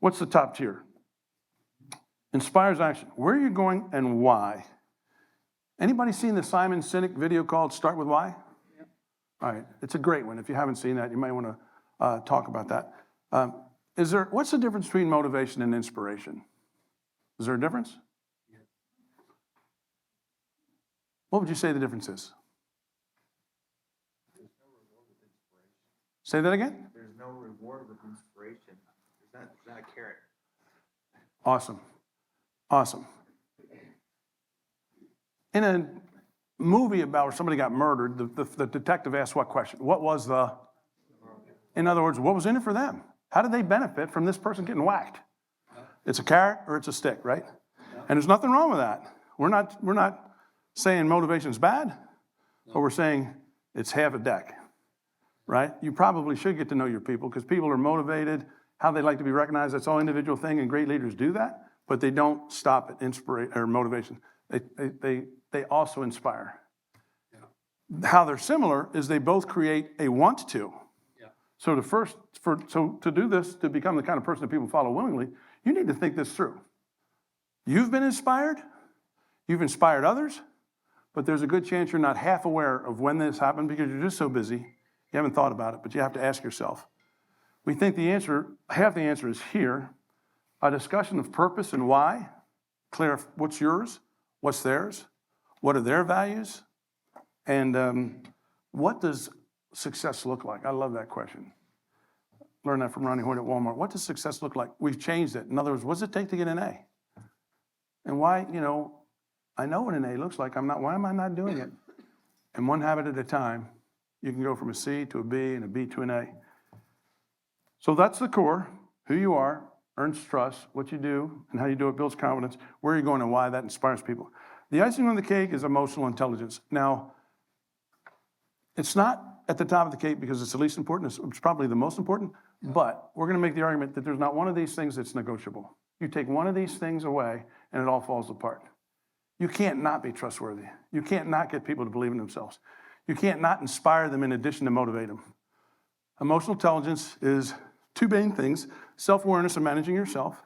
What's the top tier? Inspires action. Where are you going and why? Anybody seen the Simon Sinek video called Start With Why? Yeah. All right, it's a great one. If you haven't seen that, you might want to talk about that. What's the difference between motivation and inspiration? Is there a difference? Yeah. What would you say the difference is? There's no reward with inspiration. Say that again? There's no reward with inspiration. There's not a carrot. Awesome. In a movie about where somebody got murdered, the detective asked what question? In other words, what was in it for them? How did they benefit from this person getting whacked? It's a carrot or it's a stick, right? And there's nothing wrong with that. We're not saying motivation's bad, or we're saying it's half a deck, right? You probably should get to know your people because people are motivated, how they like to be recognized. That's all individual thing, and great leaders do that, but they don't stop at inspiration or motivation. They also inspire. Yeah. How they're similar is they both create a want to. Yeah. So to do this, to become the kind of person that people follow willingly, you need to think this through. You've been inspired, you've inspired others, but there's a good chance you're not half aware of when this happened because you're just so busy, you haven't thought about it, but you have to ask yourself. We think half the answer is here, a discussion of purpose and why, clear what's yours, what's theirs, what are their values, and what does success look like? I love that question. Learned that from Ronnie Hoyt at Walmart. What does success look like? We've changed it. In other words, what does it take to get an A? And why, I know what an A looks like. Why am I not doing it? And one habit at a time, you can go from a C to a B and a B to an A. So that's the core. Who you are earns trust. What you do and how you do it builds confidence. Where you're going and why that inspires people. The icing on the cake is emotional intelligence. Now, it's not at the top of the cake because it's the least important. It's probably the most important. But we're going to make the argument that there's not one of these things that's negotiable. You take one of these things away and it all falls apart. You can't not be trustworthy. You can't not get people to believe in themselves. You can't not inspire them in addition to motivate them. Emotional intelligence is two main things: self-awareness and managing yourself.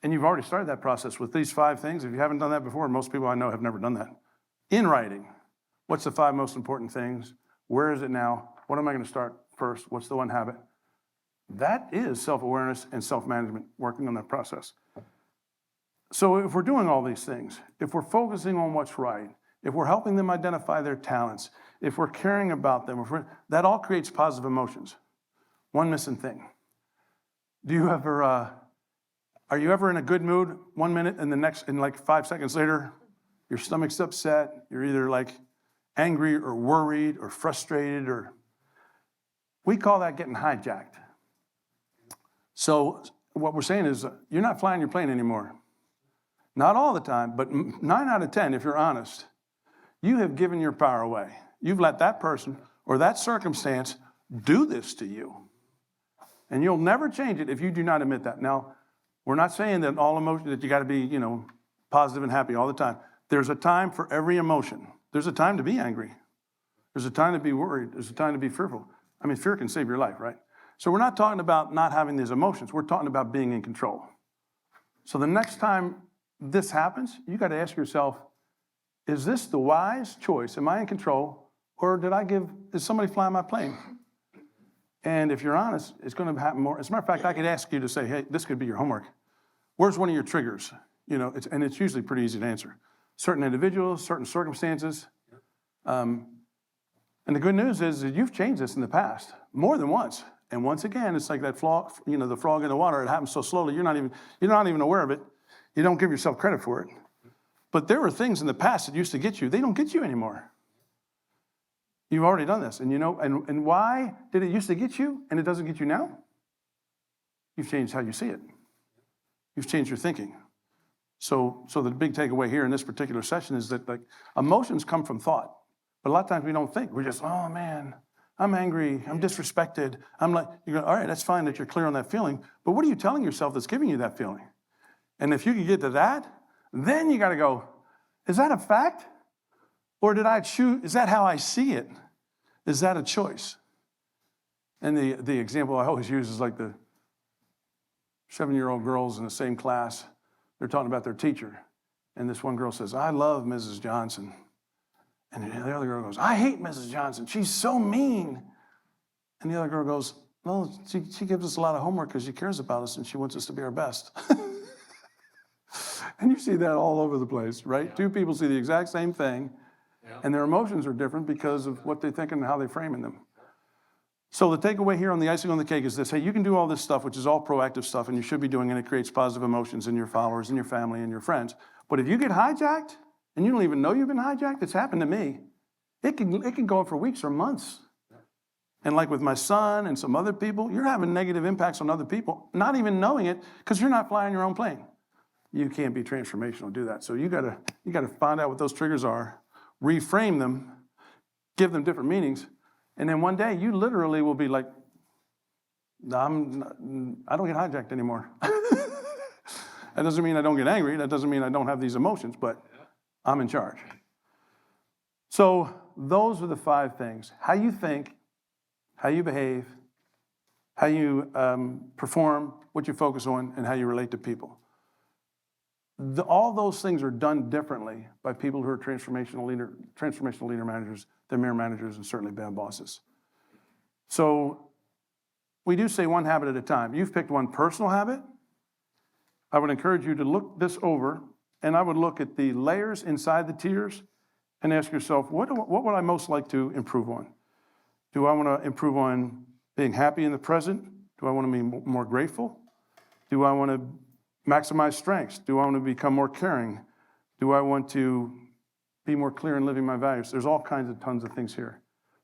And you've already started that process with these 5 things. If you haven't done that before, most people I know have never done that. In writing, what's the 5 most important things? Where is it now? What am I going to start first? What's the one habit? That is self-awareness and self-management, working on that process. So if we're doing all these things, if we're focusing on what's right, if we're helping them identify their talents, if we're caring about them, that all creates positive emotions. One missing thing. Are you ever in a good mood 1 minute and like 5 seconds later, your stomach's upset, you're either like angry or worried or frustrated, or we call that getting hijacked. So what we're saying is you're not flying your plane anymore. Not all the time, but 9 out of 10, if you're honest, you have given your power away. You've let that person or that circumstance do this to you. And you'll never change it if you do not admit that. Now, we're not saying that all emotion, that you got to be, positive and happy all the time. There's a time for every emotion. There's a time to be angry. There's a time to be worried. There's a time to be fearful. I mean, fear can save your life, right? So we're not talking about not having these emotions. We're talking about being in control. So the next time this happens, you got to ask yourself, is this the wise choice? Am I in control? Or is somebody flying my plane? And if you're honest, it's going to happen more. As a matter of fact, I could ask you to say, hey, this could be your homework. Where's one of your triggers? And it's usually pretty easy to answer. Certain individuals, certain circumstances. And the good news is that you've changed this in the past more than once. And once again, it's like that the frog in the water. It happens so slowly, you're not even aware of it. You don't give yourself credit for it. But there were things in the past that used to get you. They don't get you anymore. You've already done this. And and why did it used to get you and it doesn't get you now? You've changed how you see it. You've changed your thinking. So the big takeaway here in this particular session is that emotions come from thought. But a lot of times we don't think. We're just, oh man, I'm angry, I'm disrespected. You go, all right, that's fine that you're clear on that feeling. But what are you telling yourself that's giving you that feeling? And if you can get to that, then you got to go, is that a fact? Or did I choose? Is that how I see it? Is that a choice? And the example I always use is like the 7-year-old girls in the same class. They're talking about their teacher. And this one girl says, I love Mrs. Johnson. And the other girl goes, I hate Mrs. Johnson. She's so mean. And the other girl goes, well, she gives us a lot of homework because she cares about us and she wants us to be our best. And you see that all over the place, right? Yeah. 2 people see the exact same thing, and their emotions are different because of what they think and how they frame in them. So the takeaway here on the icing on the cake is this: hey, you can do all this stuff, which is all proactive stuff, and you should be doing it. It creates positive emotions in your followers, in your family, and your friends. But if you get hijacked, and you don't even know you've been hijacked, it's happened to me. It can go on for weeks or months. And like with my son and some other people, you're having negative impacts on other people, not even knowing it, because you're not flying your own plane. you can't be transformational, do that. So you gotta find out what those triggers are, reframe them, give them different meanings, and then one day you literally will be like, I don't get hijacked anymore. That doesn't mean I don't get angry. That doesn't mean I don't have these emotions, but I'm in charge. So those are the 5 things: how you think, how you behave, how you perform, what you focus on, and how you relate to people. All those things are done differently by people who are transformational leader managers, they're mere managers, and certainly bad bosses. So we do say one habit at a time. You've picked one personal habit. I would encourage you to look this over, and I would look at the layers inside the tiers and ask yourself, what would I most like to improve on? Do I want to improve on being happy in the present? Do I want to be more grateful? Do I want to maximize strengths? Do I want to become more caring? Do I want to be more clear in living my values? There's all kinds of tons of things here,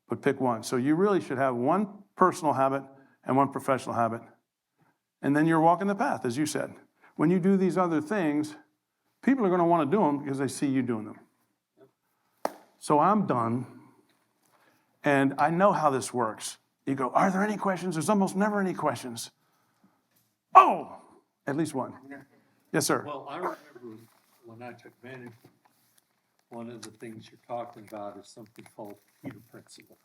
but pick one. So you really should have one personal habit and one professional habit. And then you're walking the path, as you said. When you do these other things, people are going to want to do them because they see you doing them. So I'm done, and I know how this works. You go, are there any questions? There's almost never any questions. Oh, at least one. Yes, sir. Well, I remember when I took management, one of the things you're talking about is something called Peter Principle,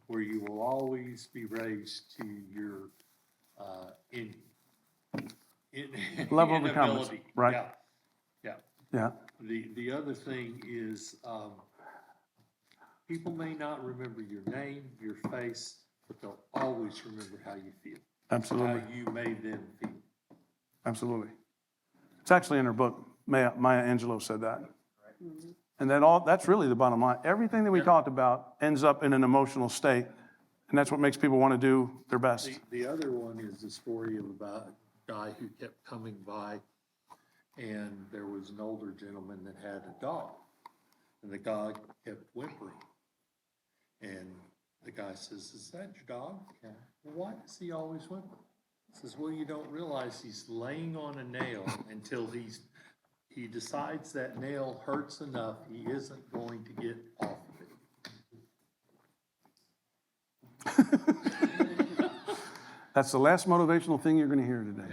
where you will always be raised to your Level of incompetence, inability. right? Yeah. Yeah. The other thing is, people may not remember your name, your face, but they'll always remember how you feel. Absolutely. How you made them feel. Absolutely. It's actually in her book. Maya Angelou said that. And that's really the bottom line. Everything that we talked about ends up in an emotional state, and that's what makes people want to do their best. The other one is the story of about a guy who kept coming by, and there was an older gentleman that had a dog, and the dog kept whimpering. And the guy says, "Is that your dog?" Yeah. "Well, why does he always whimper?" He says, "Well, you don't realize he's laying on a nail until he decides that nail hurts enough, he isn't going to get off of it." That's the last motivational thing you're going to hear today.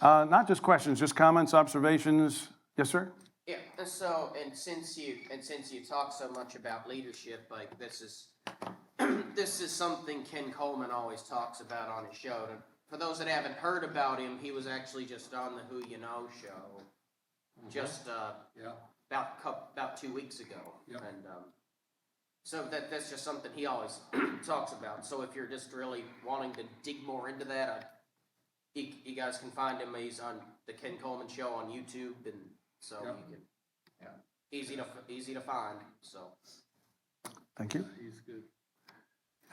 Not just questions, just comments, observations. Yes, sir? Yeah, and so, and since you talk so much about leadership, like this is something Ken Coleman always talks about on his show. And for those that haven't heard about him, he was actually just on the Who You Know show, just about 2 weeks ago. Yep. And so that's just something he always talks about. So if you're just really wanting to dig more into that, you guys can find him. He's on the Ken Coleman show on YouTube, and so you can, easy to find, so. Thank you. He's good.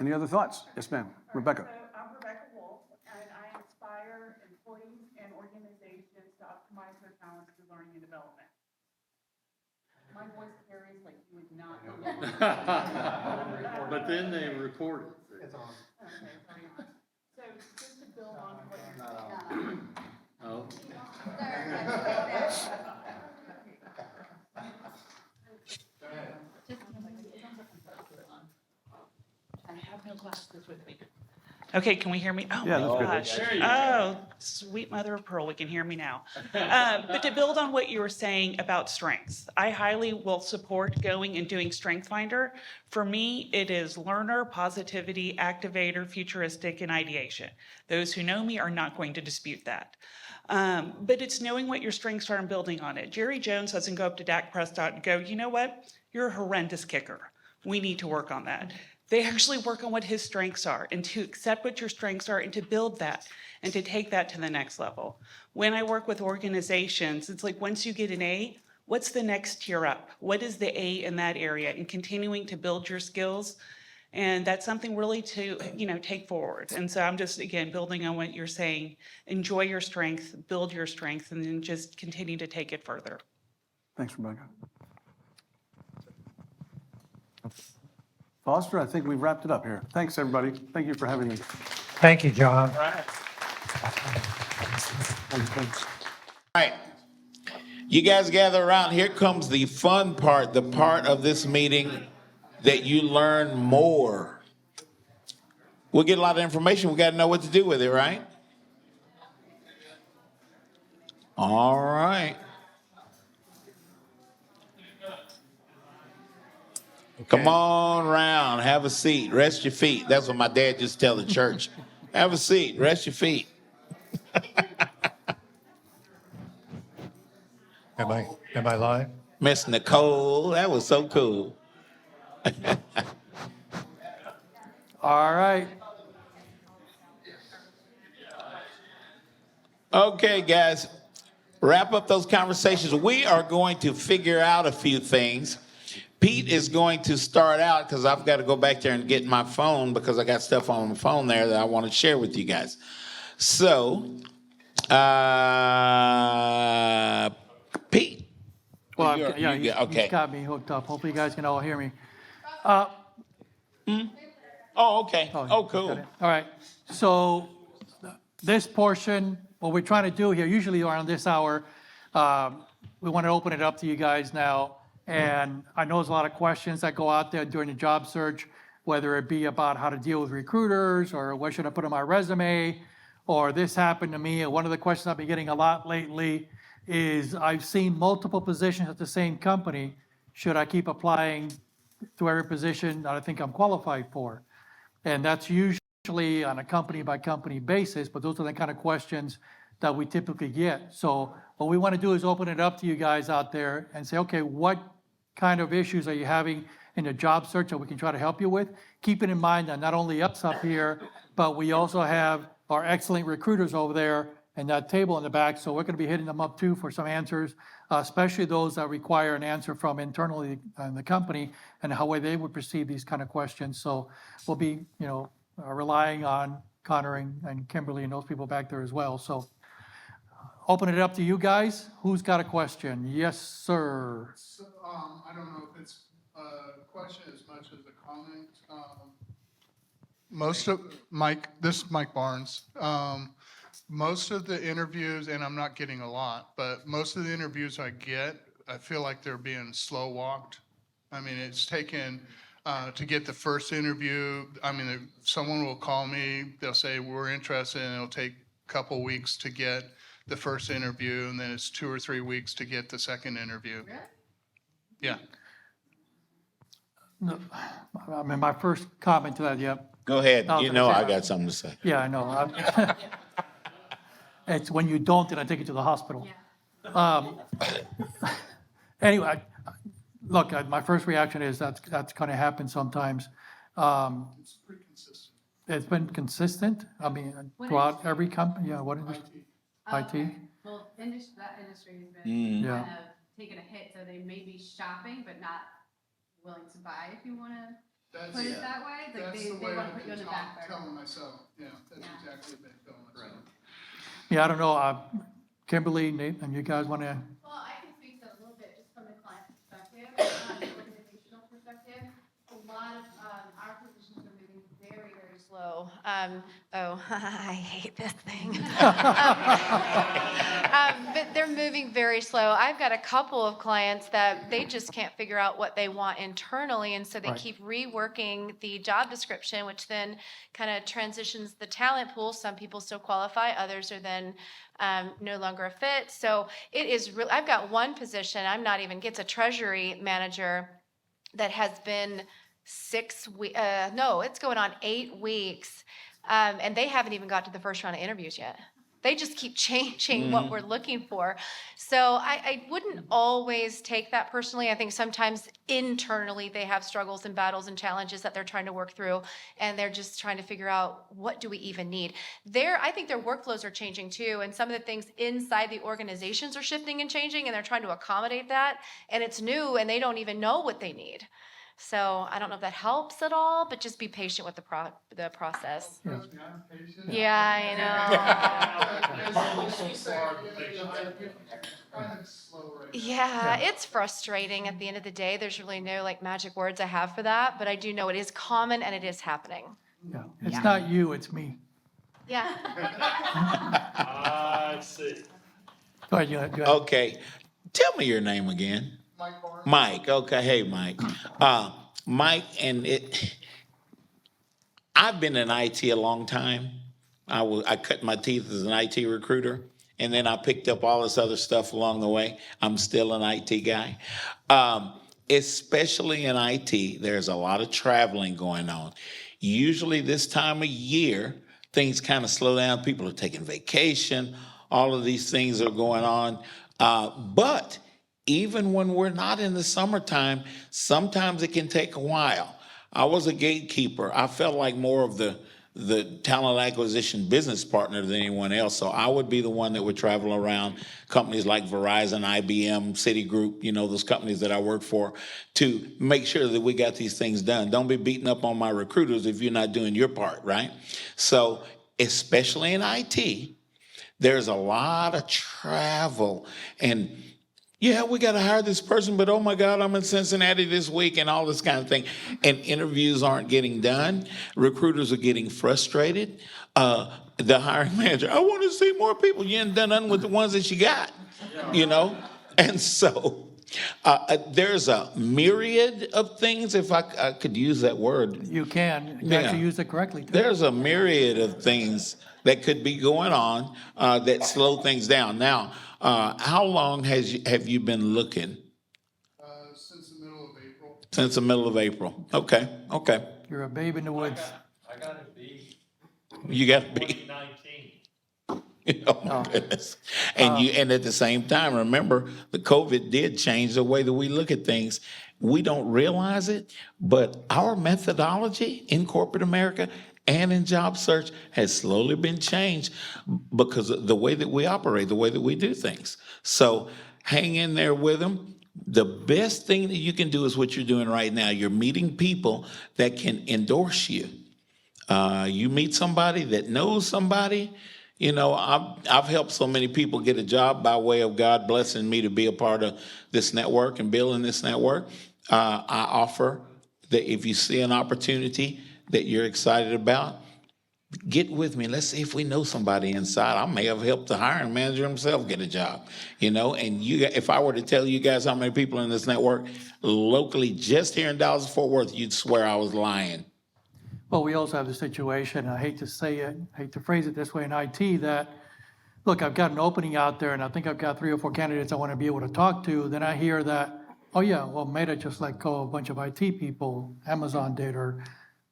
Any other thoughts? Yes, ma'am. Rebecca. So I'm Rebecca Wolf, and I inspire employees and organizations to optimize their talents through learning and development. My voice carries like you would not believe. But then they record it. It's on. Okay, very much. So just to build on what you're Oh, I have no glasses with me. Okay, can we hear me? Oh Yeah, my that's good. gosh. Oh, sweet mother of pearl, we can hear me now. But to build on what you were saying about strengths, I highly will support going and doing Strength Finder. For me, it is learner, positivity, activator, futuristic, and ideation. Those who know me are not going to dispute that. But it's knowing what your strengths are and building on it. Jerry Jones doesn't go up to Dak Prescott and go, you know what? You're a horrendous kicker. We need to work on that. They actually work on what his strengths are and to accept what your strengths are and to build that and to take that to the next level. When I work with organizations, it's like once you get an A, what's the next tier up? What is the A in that area? And continuing to build your skills. And that's something really to, take forward. And so I'm just, again, building on what you're saying. Enjoy your strength, build your strength, and then just continue to take it further. Thanks, Rebecca. Foster, I think we've wrapped it up here. Thanks, everybody. Thank you for having me. Thank you, John. Right. right. You guys gather around. Here comes the fun part, the part of this meeting that you learn more. We'll get a lot of information. We got to know what to do with it, right? All right. Come on round. Have a seat. Rest your feet. That's what my dad used to tell the church. Have a seat. Rest your feet. Am I live? Miss Nicole, that was so cool. All right. Okay, guys, wrap up those conversations. We are going to figure out a few things. Pete is going to start out because I've got to go back there and get my phone because I got stuff on the phone there that I want to share with you guys. So, Pete. Well, You're- he's okay. got me hooked up. Hopefully you guys can all hear me. Oh, okay. Oh, got cool. it. All right. So this portion, what we're trying to do here, usually around this hour, we want to open it up to you guys now. And I know there's a lot of questions that go out there during the job search, whether it be about how to deal with recruiters or what should I put on my resume, or this happened to me. And one of the questions I've been getting a lot lately is I've seen multiple positions at the same company. Should I keep applying to every position that I think I'm qualified for? And that's usually on a company by company basis, but those are the kind of questions that we typically get. So what we want to do is open it up to you guys out there and say, okay, what kind of issues are you having in the job search that we can try to help you with? Keeping in mind that not only us up here, but we also have our excellent recruiters over there and that table in the back. So we're going to be hitting them up too for some answers, especially those that require an answer from internally in the company and how they would perceive these kind of questions. So we'll be, relying on Connor and Kimberly and those people back there as well. So open it up to you guys. Who's got a question? Yes, sir. So, I don't know if it's a question as much as a comment. This is Mike Barnes. Most of the interviews, and I'm not getting a lot, but most of the interviews I get, I feel like they're being slow walked. I mean, it's taken, to get the first interview, someone will call me, they'll say, we're interested, and it'll take a couple weeks to get the first interview, and then it's 2 or 3 weeks to get the second interview. Really? Yeah. No, my first comment to that, yep. Go ahead. I was You gonna know say- I got something to say. Yeah, I know. It's when you don't, then I take you to the hospital. Anyway, look, my first reaction is that's going to happen sometimes. It's pretty consistent. It's been consistent. Throughout every company. Yeah, what industry? IT. Well, that industry has been Yeah. kind of taking a hit, so they may be shopping but not willing to buy, if you want to put it that way. It's like That's they the way want to I've put you on been the back burner. telling myself, yeah, that's Yeah. exactly what I've been telling myself. Yeah, I don't know. Kimberly, Nate, and you guys want to? Well, I can speak to it a little bit just from the client perspective, the organizational perspective. A lot of our positions are moving very, very slow. I hate this thing. But they're moving very slow. I've got a couple of clients that they just can't figure out what they want internally, and so they Right. keep reworking the job description, which then kind of transitions the talent pool. Some people still qualify, others are then no longer a fit. So it is real. I've got one position, it's a treasury manager that has been 6 weeks, it's going on 8 weeks. And they haven't even got to the first round of interviews yet. They just keep changing what we're looking for. So I wouldn't always take that personally. I think sometimes internally they have struggles and battles and challenges that they're trying to work through, and they're just trying to figure out, what do we even need? I think their workflows are changing too, and some of the things inside the organizations are shifting and changing, and they're trying to accommodate that, and it's new, and they don't even know what they need. So I don't know if that helps at all, but just be patient with the process. Trust me, I'm patient. Yeah, I know. It's slow right now. Yeah, it's frustrating at the end of the day. There's really no magic words I have for that, but I do know it is common and it is happening. Yeah. It's not you, it's me. Yeah. Go ahead, go ahead. Okay, tell me your name again. Mike Barnes? Mike, okay, hey, Mike. Mike, I've been in IT a long time. I cut my teeth as an IT recruiter, and then I picked up all this other stuff along the way. I'm still an IT guy. Especially in IT, there's a lot of traveling going on. Usually this time of year, things kind of slow down. People are taking vacation. All of these things are going on. But even when we're not in the summertime, sometimes it can take a while. I was a gatekeeper. I felt like more of the talent acquisition business partner than anyone else. So I would be the one that would travel around companies like Verizon, IBM, Citigroup, those companies that I work for, to make sure that we got these things done. Don't be beating up on my recruiters if you're not doing your part, right? So especially in IT, there's a lot of travel, and yeah, we got to hire this person, but oh my God, I'm in Cincinnati this week and all this kind of thing. And interviews aren't getting done. Recruiters are getting frustrated. The hiring manager, I want to see more people. You ain't done nothing with the ones that you got, And so there's a myriad of things, if I could use that word. You can Yeah. actually use it correctly, too. There's a myriad of things that could be going on that slow things down. Now, how long have you been looking? Since the middle of April. Since the middle of April. Okay. You're a babe in the woods. I gotta be You got to be. 2019. Oh my goodness. And at the same time, remember, the COVID did change the way that we look at things. We don't realize it, but our methodology in corporate America and in job search has slowly been changed because of the way that we operate, the way that we do things. So hang in there with them. The best thing that you can do is what you're doing right now. You're meeting people that can endorse you. You meet somebody that knows somebody. I've helped so many people get a job by way of God blessing me to be a part of this network and building this network. I offer that if you see an opportunity that you're excited about, get with me. Let's see if we know somebody inside. I may have helped the hiring manager himself get a job, And if I were to tell you guys how many people in this network locally, just here in Dallas-Fort Worth, you'd swear I was lying. Well, we also have the situation, I hate to say it, hate to phrase it this way in IT, that, look, I've got an opening out there and I think I've got 3 or 4 candidates I want to be able to talk to. Then I hear that, oh yeah, well, Meta just let go of a bunch of IT people, Amazon did, or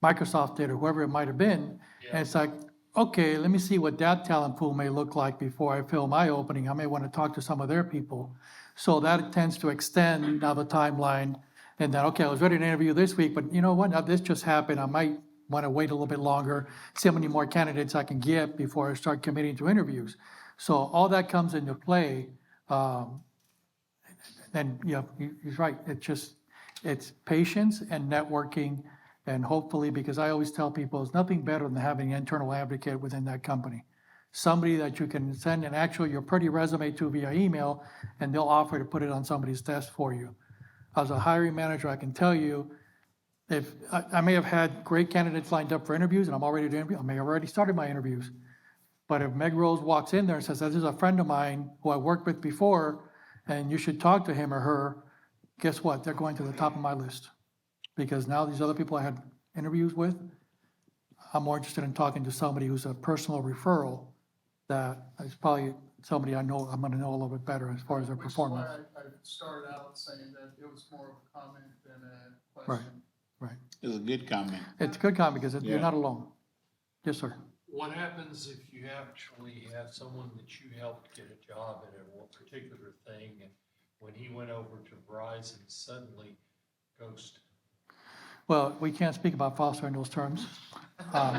Microsoft did, or whoever it might have been. And it's like, okay, let me see what that talent pool may look like before I fill my opening. I may want to talk to some of their people. So that tends to extend now the timeline. And then, okay, I was ready to interview this week, but you know what? Now this just happened. I might want to wait a little bit longer, see how many more candidates I can get before I start committing to interviews. So all that comes into play. And yeah, he's right. It's patience and networking. And hopefully, because I always tell people, it's nothing better than having an internal advocate within that company. Somebody that you can send your pretty resume to via email, and they'll offer to put it on somebody's desk for you. As a hiring manager, I can tell you, if I may have had great candidates lined up for interviews, and I'm all ready to interview, I may have already started my interviews. But if Meg Rose walks in there and says, this is a friend of mine who I worked with before, and you should talk to him or her, guess what? They're going to the top of my list. Because now these other people I had interviews with, I'm more interested in talking to somebody who's a personal referral that is probably somebody I'm going to know a little bit better as far as their performance. Which is why I started out saying that it was more of a comment than a question. Right. It's a good comment. It's a good comment because you're Yeah. not alone. Yes, sir. What happens if you actually have someone that you helped get a job in a particular thing, and when he went over to Verizon, suddenly ghosted? Well, we can't speak about Foster in those terms. Well,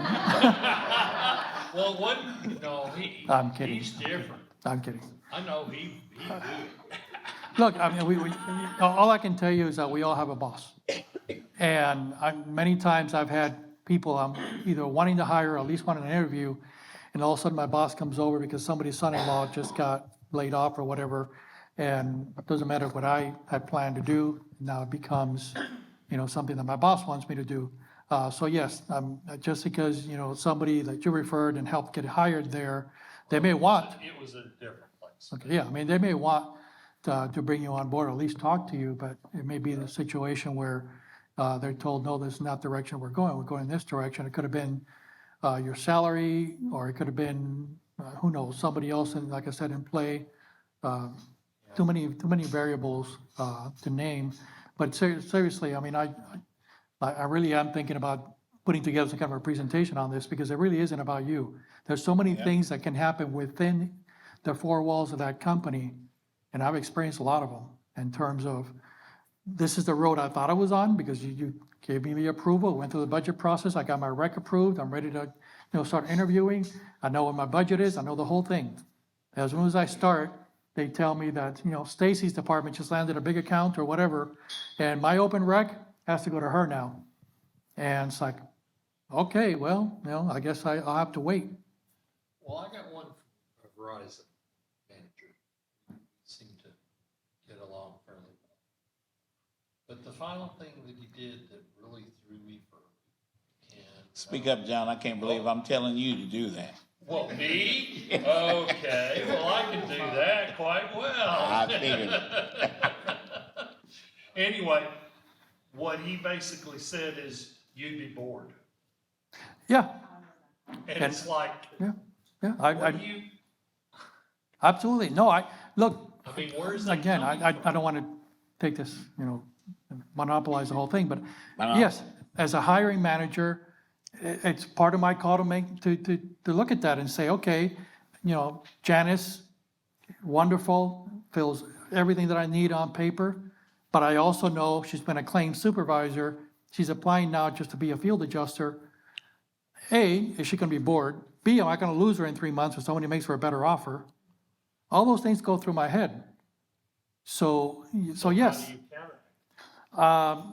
I'm kidding. he's different. I'm kidding. I know he do. Look, I mean, all I can tell you is that we all have a boss. And many times I've had people I'm either wanting to hire or at least wanting an interview, and all of a sudden my boss comes over because somebody's son-in-law just got laid off or whatever, and it doesn't matter what I had planned to do, now it becomes, something that my boss wants me to do. So yes, just because, somebody that you referred and helped get hired there, they may want, It was a different place. okay, yeah, I mean, they may want to bring you on board, or at least talk to you, but it may be the situation where they're told, no, this is not the direction we're going in this direction. It could have been your salary, or it could have been, who knows, somebody else, and like I said, in play. Too many variables to name. But seriously, I mean, I really am thinking about putting together some kind of a presentation on this, because it really isn't about you. There's so many things that can happen within the four walls of that company, and I've experienced a lot of them in terms of, this is the road I thought I was on, because you gave me the approval, went through the budget process, I got my rec approved, I'm ready to, start interviewing. I know what my budget is, I know the whole thing. As soon as I start, they tell me that, Stacy's department just landed a big account or whatever, and my open rec has to go to her now. And it's like, okay, well, I guess I'll have to wait. Well, I got one from a Verizon manager. We seem to get along fairly well. But the final thing that he did that really threw me for a loop, and Speak up, John. I can't believe I'm telling you to do that. well, me? Okay, well, I can do that quite well. I figured it. Anyway, what he basically said is, you'd be bored. Yeah, And it's like, yeah, what do you, absolutely. No, look, I mean, where's that again, coming I from? don't want to take this, monopolize the whole thing, but know. yes, as a hiring manager, it's part of my call to look at that and say, okay, Janice, wonderful, fills everything that I need on paper, but I also know she's been a claims supervisor. She's applying now just to be a field adjuster. A, is she going to be bored? B, am I going to lose her in 3 months if somebody makes her a better offer? All those things go through my head. So yes. How do you counter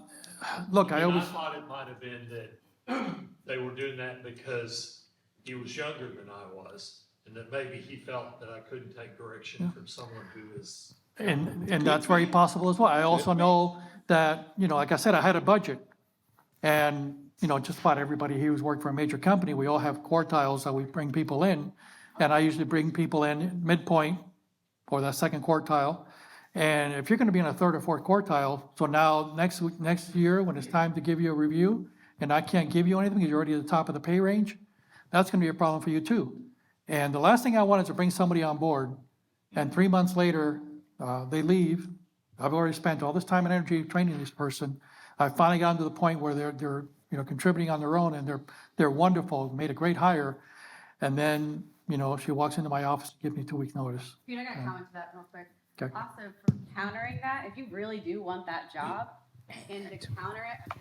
it? Look, I I always, thought it might have been that they were doing that because he was younger than I was, and that maybe he felt that I couldn't take direction from someone who is. and that's very possible as well. I also know that, like I said, I had a budget. And, just about everybody here who's worked for a major company, we all have quartiles that we bring people in. And I usually bring people in midpoint or that second quartile. And if you're going to be in a third or fourth quartile, so now next year when it's time to give you a review and I can't give you anything because you're already at the top of the pay range, that's going to be a problem for you too. And the last thing I want is to bring somebody on board and 3 months later, they leave. I've already spent all this time and energy training this person. I've finally gotten to the point where they're contributing on their own and they're wonderful, made a great hire. And then, she walks into my office and gives me 2 weeks notice. Peter, I got to comment to that real quick. Okay. Also, for countering that, if you really do want that job, and to counter it,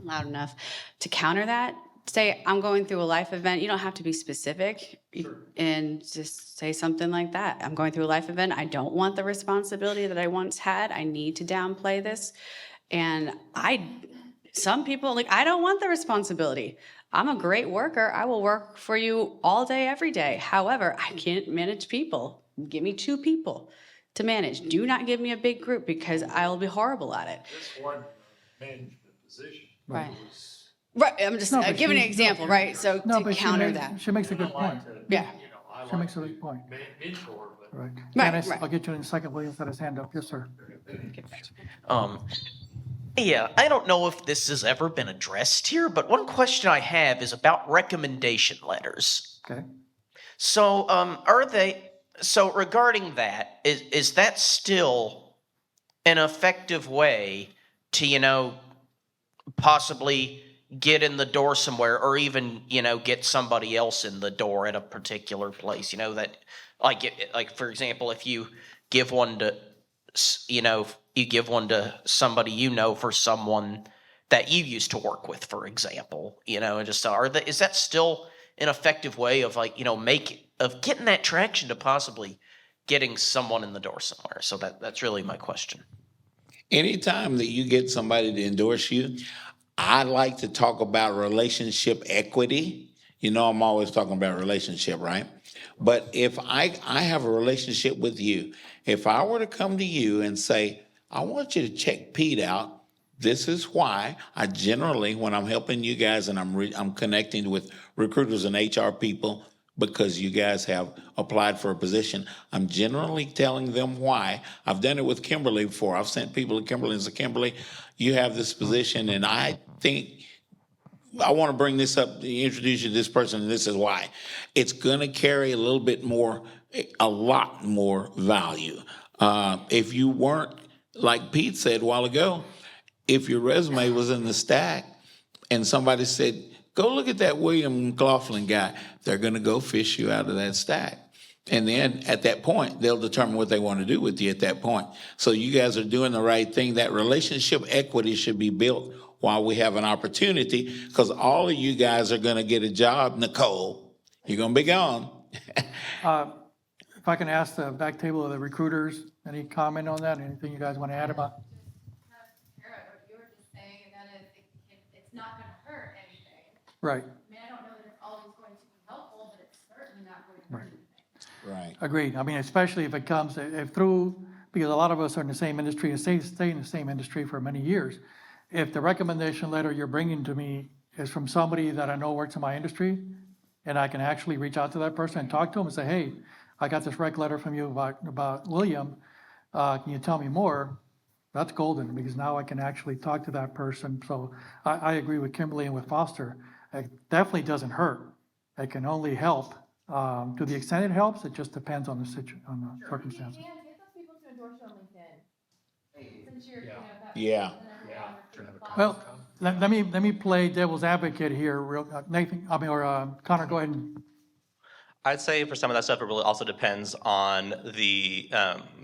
loud enough, to counter that, say, I'm going through a life event. You don't have to be specific. And just say something like that. I'm going through a life event. I don't want the responsibility that I once had. I need to downplay this. And some people, I don't want the responsibility. I'm a great worker. I will work for you all day, every day. However, I can't manage people. Give me 2 people to manage. Do not give me a big group because I will be horrible at it. This one management position. Right. was- Right, I'm just No, but giving an she- example, right? So No, to but counter that. she makes a good I like point. to, Yeah. I She like makes a to good point. mentor, but. Right. Right, Dennis, right. I'll get you in a second. Williams had his hand up. Yes, sir. Yeah, I don't know if this has ever been addressed here, but one question I have is about recommendation letters. Okay. So, so regarding that, is that still an effective way to, possibly get in the door somewhere or even, get somebody else in the door at a particular place, that, like, for example, if you give one to, you give one to somebody for someone that you used to work with, for example, and just is that still an effective way of getting that traction to possibly getting someone in the door somewhere? So that's really my question. Anytime that you get somebody to endorse you, I like to talk about relationship equity. I'm always talking about relationship, right? But if I have a relationship with you, if I were to come to you and say, I want you to check Pete out This is why I generally, when I'm helping you guys and I'm connecting with recruiters and HR people, because you guys have applied for a position, I'm generally telling them why. I've done it with Kimberly before. I've sent people to Kimberly and said, Kimberly, you have this position, and I think I want to bring this up, introduce you to this person, and this is why. It's going to carry a little bit more, a lot more value. If you weren't, like Pete said a while ago, if your resume was in the stack and somebody said, go look at that William McLaughlin guy, they're going to go fish you out of that stack. And then at that point, they'll determine what they want to do with you at that point. So you guys are doing the right thing. That relationship equity should be built while we have an opportunity, because all of you guys are going to get a job. Nicole, you're going to be gone. If I can ask the back table of the recruiters, any comment on that? Anything you guys want to add about? Tara, what you were just saying, and that is, it's not gonna hurt anything. Right, I mean, I don't know that it's always going to be helpful, but it's certainly not going to hurt anything. Right. agreed. I mean, especially if it comes, if through, because a lot of us are in the same industry and stay in the same industry for many years. If the recommendation letter you're bringing to me is from somebody that I know works in my industry, and I can actually reach out to that person and talk to them and say, hey, I got this rec letter from you about William, can you tell me more? That's golden, because now I can actually talk to that person. So I agree with Kimberly and with Foster. It definitely doesn't hurt. It can only help. To the extent it helps, it just depends on the circumstances. Dan, get those people to endorse you on LinkedIn. Since you're, Yeah. Well, let me play devil's advocate here, Nathan, Connor, go ahead and. I'd say for some of that stuff, it really also depends on the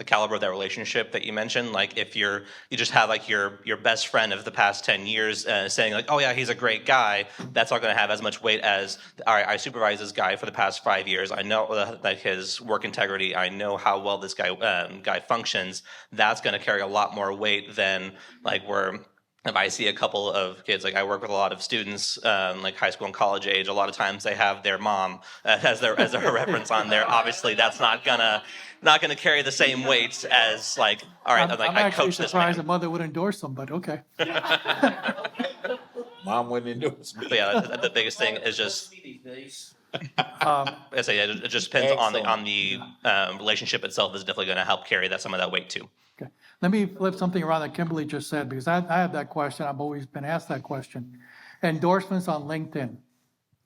caliber of that relationship that you mentioned. Like if you just have like your best friend of the past 10 years saying like, oh yeah, he's a great guy, that's not going to have as much weight as, all right, I supervised this guy for the past 5 years. I know like his work integrity. I know how well this guy functions. That's going to carry a lot more weight than like if I see a couple of kids, like I work with a lot of students, like high school and college age, a lot of times they have their mom as their reference on there. Obviously, that's not gonna carry the same weight as like, all right, I'm I actually coach this surprised man. a mother would endorse them, but okay. Mom wouldn't endorse me. But yeah, the biggest thing is just, Um, I say it just depends on Excellent. the relationship itself is definitely going to help carry some of that weight too. Okay, let me flip something around that Kimberly just said, because I have that question, I've always been asked that question. Endorsements on LinkedIn,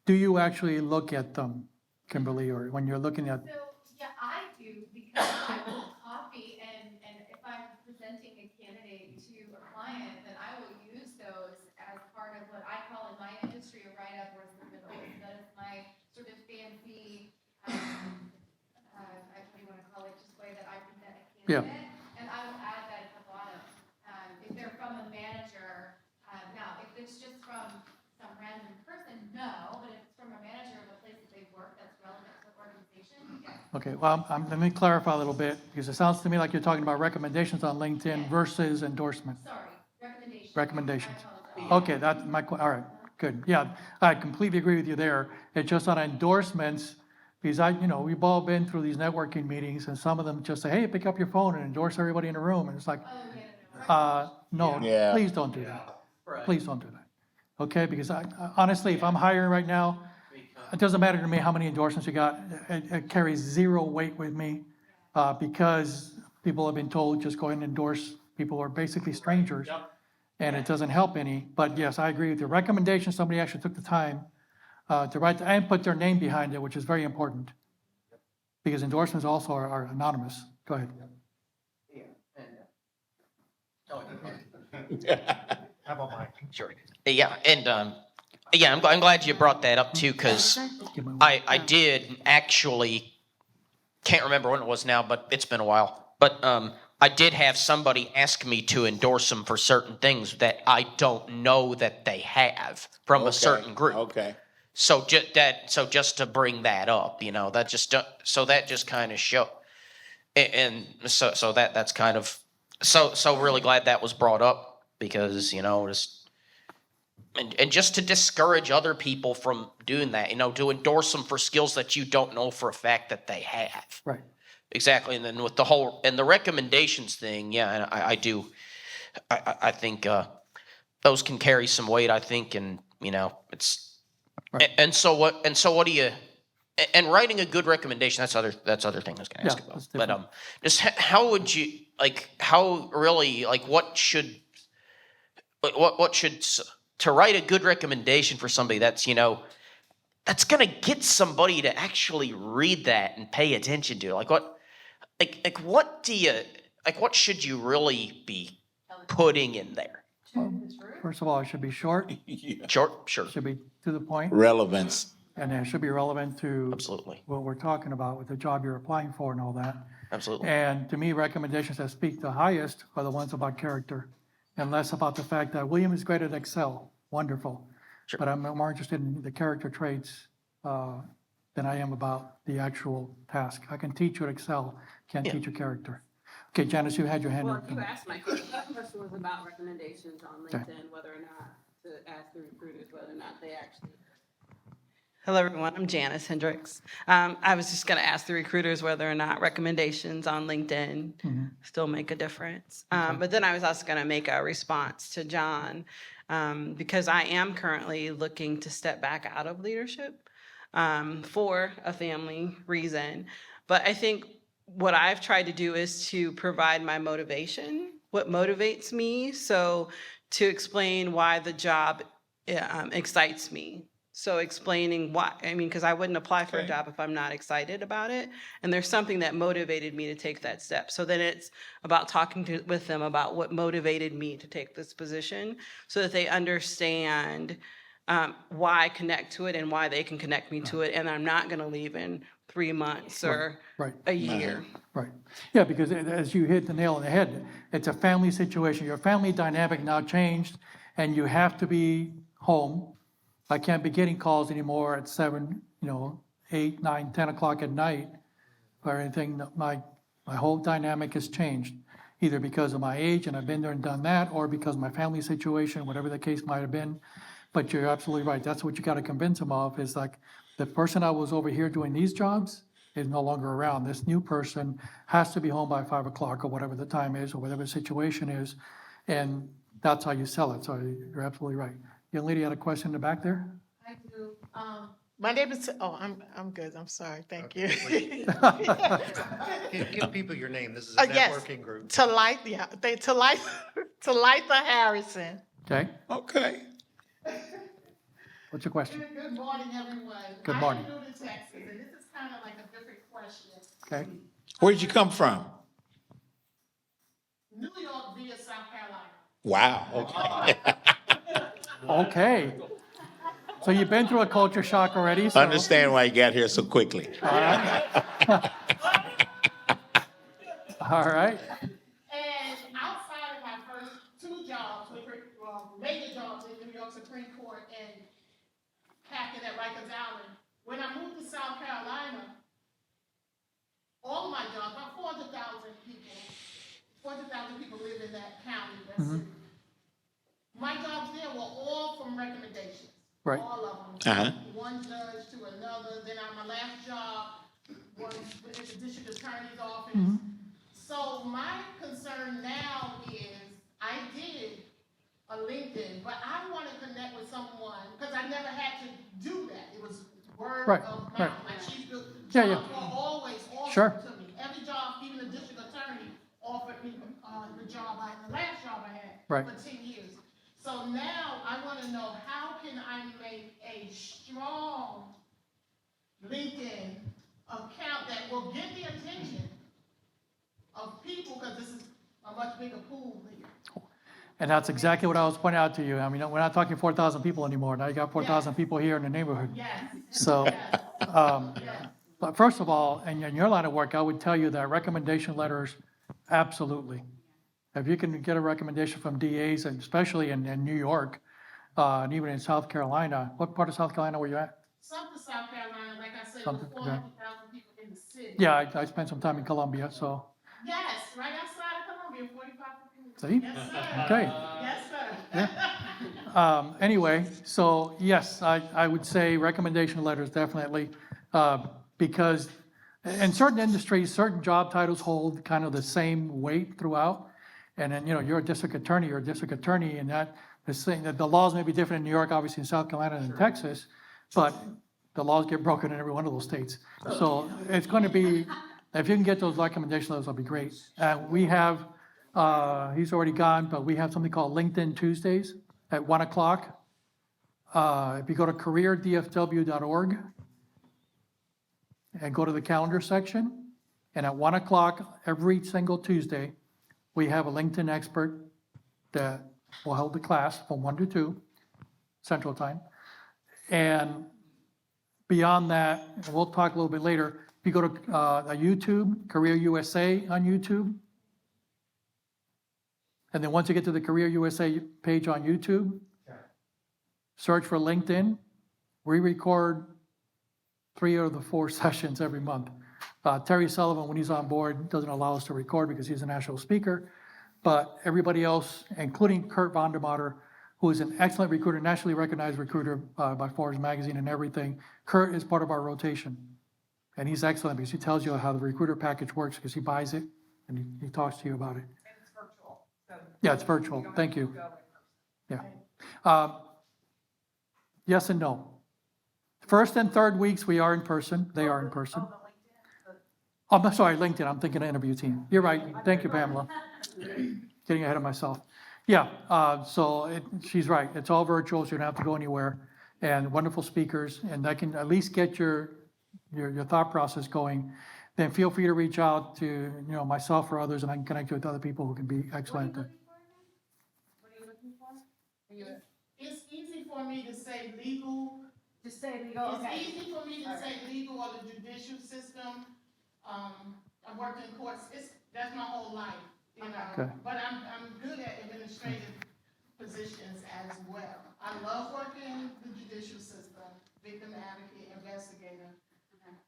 do you actually look at them, Kimberly, or when you're looking at? So, yeah, I do, because I will copy, and if I'm presenting a candidate to a client, then I will use those as part of what I call in my industry a write-up or the middle. That is my sort of fancy, what do you want to call it, just way that I present a Yeah. candidate. And I will add that at the bottom. If they're from a manager, now, if it's just from some random person, no, but if it's from a manager of a place that they've worked that's relevant to the organization, yes. Okay, well, let me clarify a little bit, because it sounds to me like you're talking about recommendations on LinkedIn versus endorsements. Sorry, recommendations. Recommendations. I apologize. Okay, that's all right, good. Yeah, I completely agree with you there. It's just on endorsements, because we've all been through these networking meetings, and some of them just say, hey, pick up your phone and endorse everybody in the room, and it's like, no, Yeah. please don't do that. Please don't do that. Okay, because honestly, if I'm hiring right now, it doesn't matter to me how many endorsements you got. It carries zero weight with me, because people have been told, just go ahead and endorse people who are basically strangers. And it doesn't help any, but yes, I agree with you. Recommendation, somebody actually took the time to write, and put their name behind it, which is very important. Because endorsements also are anonymous. Go ahead. Sure. Yeah, and yeah, I'm glad you brought that up too, because I did actually, can't remember when it was now, but it's been a while. But I did have somebody ask me to endorse them for certain things that I don't know that they have from a certain group. Okay. So just to bring that up, that just kind of show, and so that's kind of so really glad that was brought up, because just and just to discourage other people from doing that, to endorse them for skills that you don't know for a fact that they have. Right. Exactly, and then with the recommendations thing, yeah, and I do. I think those can carry some weight, I think, and, you know, it's, Right. and so what do you, and writing a good recommendation, that's other thing I was gonna ask Yeah, about. that's But, different. just how would you, like, how really, like, what should, to write a good recommendation for somebody that's, you know, that's gonna get somebody to actually read that and pay attention to it. Like what do you, like, what should you really be putting in there? First of all, it should be short, Sure, sure, should be to the point, Relevance. and it should be relevant to absolutely, what we're talking about with the job you're applying for and all that. absolutely. And to me, recommendations that speak the highest are the ones about character, and less about the fact that William is great at Excel, wonderful. Sure. But I'm more interested in the character traits than I am about the actual task. I can teach you Excel, can't Yeah. teach you character. Okay, Janice, you had your hand Well, up. you asked my question. My question was about recommendations on Okay. LinkedIn, whether or not to ask the recruiters whether or not they actually. Hello, everyone. I'm Janice Hendricks. I was just going to ask the recruiters whether or not recommendations on LinkedIn still make a difference. But then I was also going to make a response to John because I am currently looking to step back out of leadership for a family reason. But I think what I've tried to do is to provide my motivation, what motivates me. So to explain why the job excites me. So explaining why, I mean, because I wouldn't apply for a job if I'm not excited about it. And there's something that motivated me to take that step. So then it's about talking with them about what motivated me to take this position so that they understand why I connect to it and why they can connect me to it. And I'm not going to leave in 3 months or Right. a year. Right. Yeah, because as you hit the nail on the head, it's a family situation. Your family dynamic now changed, and you have to be home. I can't be getting calls anymore at 7, 8, 9, 10 o'clock at night or anything. My whole dynamic has changed, either because of my age, and I've been there and done that, or because of my family situation, whatever the case might have been. But you're absolutely right. That's what you got to convince them of, is like, the person I was over here doing these jobs is no longer around. This new person has to be home by 5 o'clock or whatever the time is or whatever the situation is. And that's how you sell it. So you're absolutely right. Young lady had a question in the back there? I do. My name is, I'm good. I'm sorry. Thank you. Give people your name. This is a Yes. networking group. Talitha Harrison. Okay, Okay. what's your question? Good morning, everyone. Good morning. I am new to Texas, and this is kind of like a different question. Okay, Where'd you come from? New York via South Carolina. Wow. Okay. okay. So you've been through a culture shock already, so. Understand why you got here so quickly. All right, And outside of my first 2 jobs, which were major jobs in New York Supreme Court and captain at Rikers Island, when I moved to South Carolina, all of my jobs, about 400,000 people live in that county, that city. My jobs there were all from recommendations. Right. All of them. Uh-huh. One judge to another. Then on my last job was with the district attorney's office. So my concern now is I did a LinkedIn, but I want to connect with someone because I never had to do that. It was word Right, of mouth. right. My chief jobs Yeah, were always offered Sure. to me. Every job, even the district attorney offered me the last job I had Right. for 10 years. So now I want to know, how can I make a strong LinkedIn account that will get the attention of people, because this is a much bigger pool here. and that's exactly what I was pointing out to you. I mean, we're not talking 4,000 people anymore. Now you got 4,000 people here in the neighborhood. Yes. So, but first of all, and in your line of work, I would tell you that recommendation letters, absolutely. If you can get a recommendation from DAs, and especially in New York, and even in South Carolina, what part of South Carolina were you at? Something South Carolina, like I said, Something, with 400,000 people in the city. Yeah, I spent some time in Columbia, so, Yes, right outside of Columbia, 45 minutes. see? Yes, sir. Okay. Yes, sir. Anyway, so yes, I would say recommendation letters definitely, because in certain industries, certain job titles hold kind of the same weight throughout. And then, you're a district attorney, and that, this thing, that the laws may be different in New York, obviously in South Carolina and Texas, but the laws get broken in every one of those states. So it's going to be, if you can get those recommendation letters, that'll be great. We have, he's already gone, but we have something called LinkedIn Tuesdays at 1 o'clock. If you go to careerdfw.org and go to the calendar section, and at 1 o'clock every single Tuesday, we have a LinkedIn expert that will hold the class from 1 to 2 Central Time. And beyond that, and we'll talk a little bit later, if you go to YouTube, Career USA on YouTube, and then once you get to the Career USA page on YouTube, search for LinkedIn. We record 3 of the 4 sessions every month. Terry Sullivan, when he's on board, doesn't allow us to record because he's a national speaker, but everybody else, including Kurt Vondermatter, who is an excellent recruiter, nationally recognized recruiter by Forbes magazine and everything. Kurt is part of our rotation, and he's excellent because he tells you how the recruiter package works because he buys it and he talks to you about it. And it's virtual, so. Yeah, it's virtual. don't Thank have you. to go in person. Yeah. Yes and no. First and third weeks, we are in person. They are in person. Oh, the LinkedIn, Oh, I'm sorry, LinkedIn. I'm thinking of interview team. You're right. Thank you, Pamela. Getting ahead of myself. Yeah, she's right. It's all virtual, so you don't have to go anywhere. And wonderful speakers, and that can at least get your thought process going. Then feel free to reach out to myself or others, and I can connect you with other people who can be excellent. What are you looking for? It's easy for me to say legal. Just say legal, okay. It's easy for me to say legal or the judicial system. I worked in courts, that's my whole life, Okay. But I'm good at administrative positions as well. I love working the judicial system, victim advocate, investigator.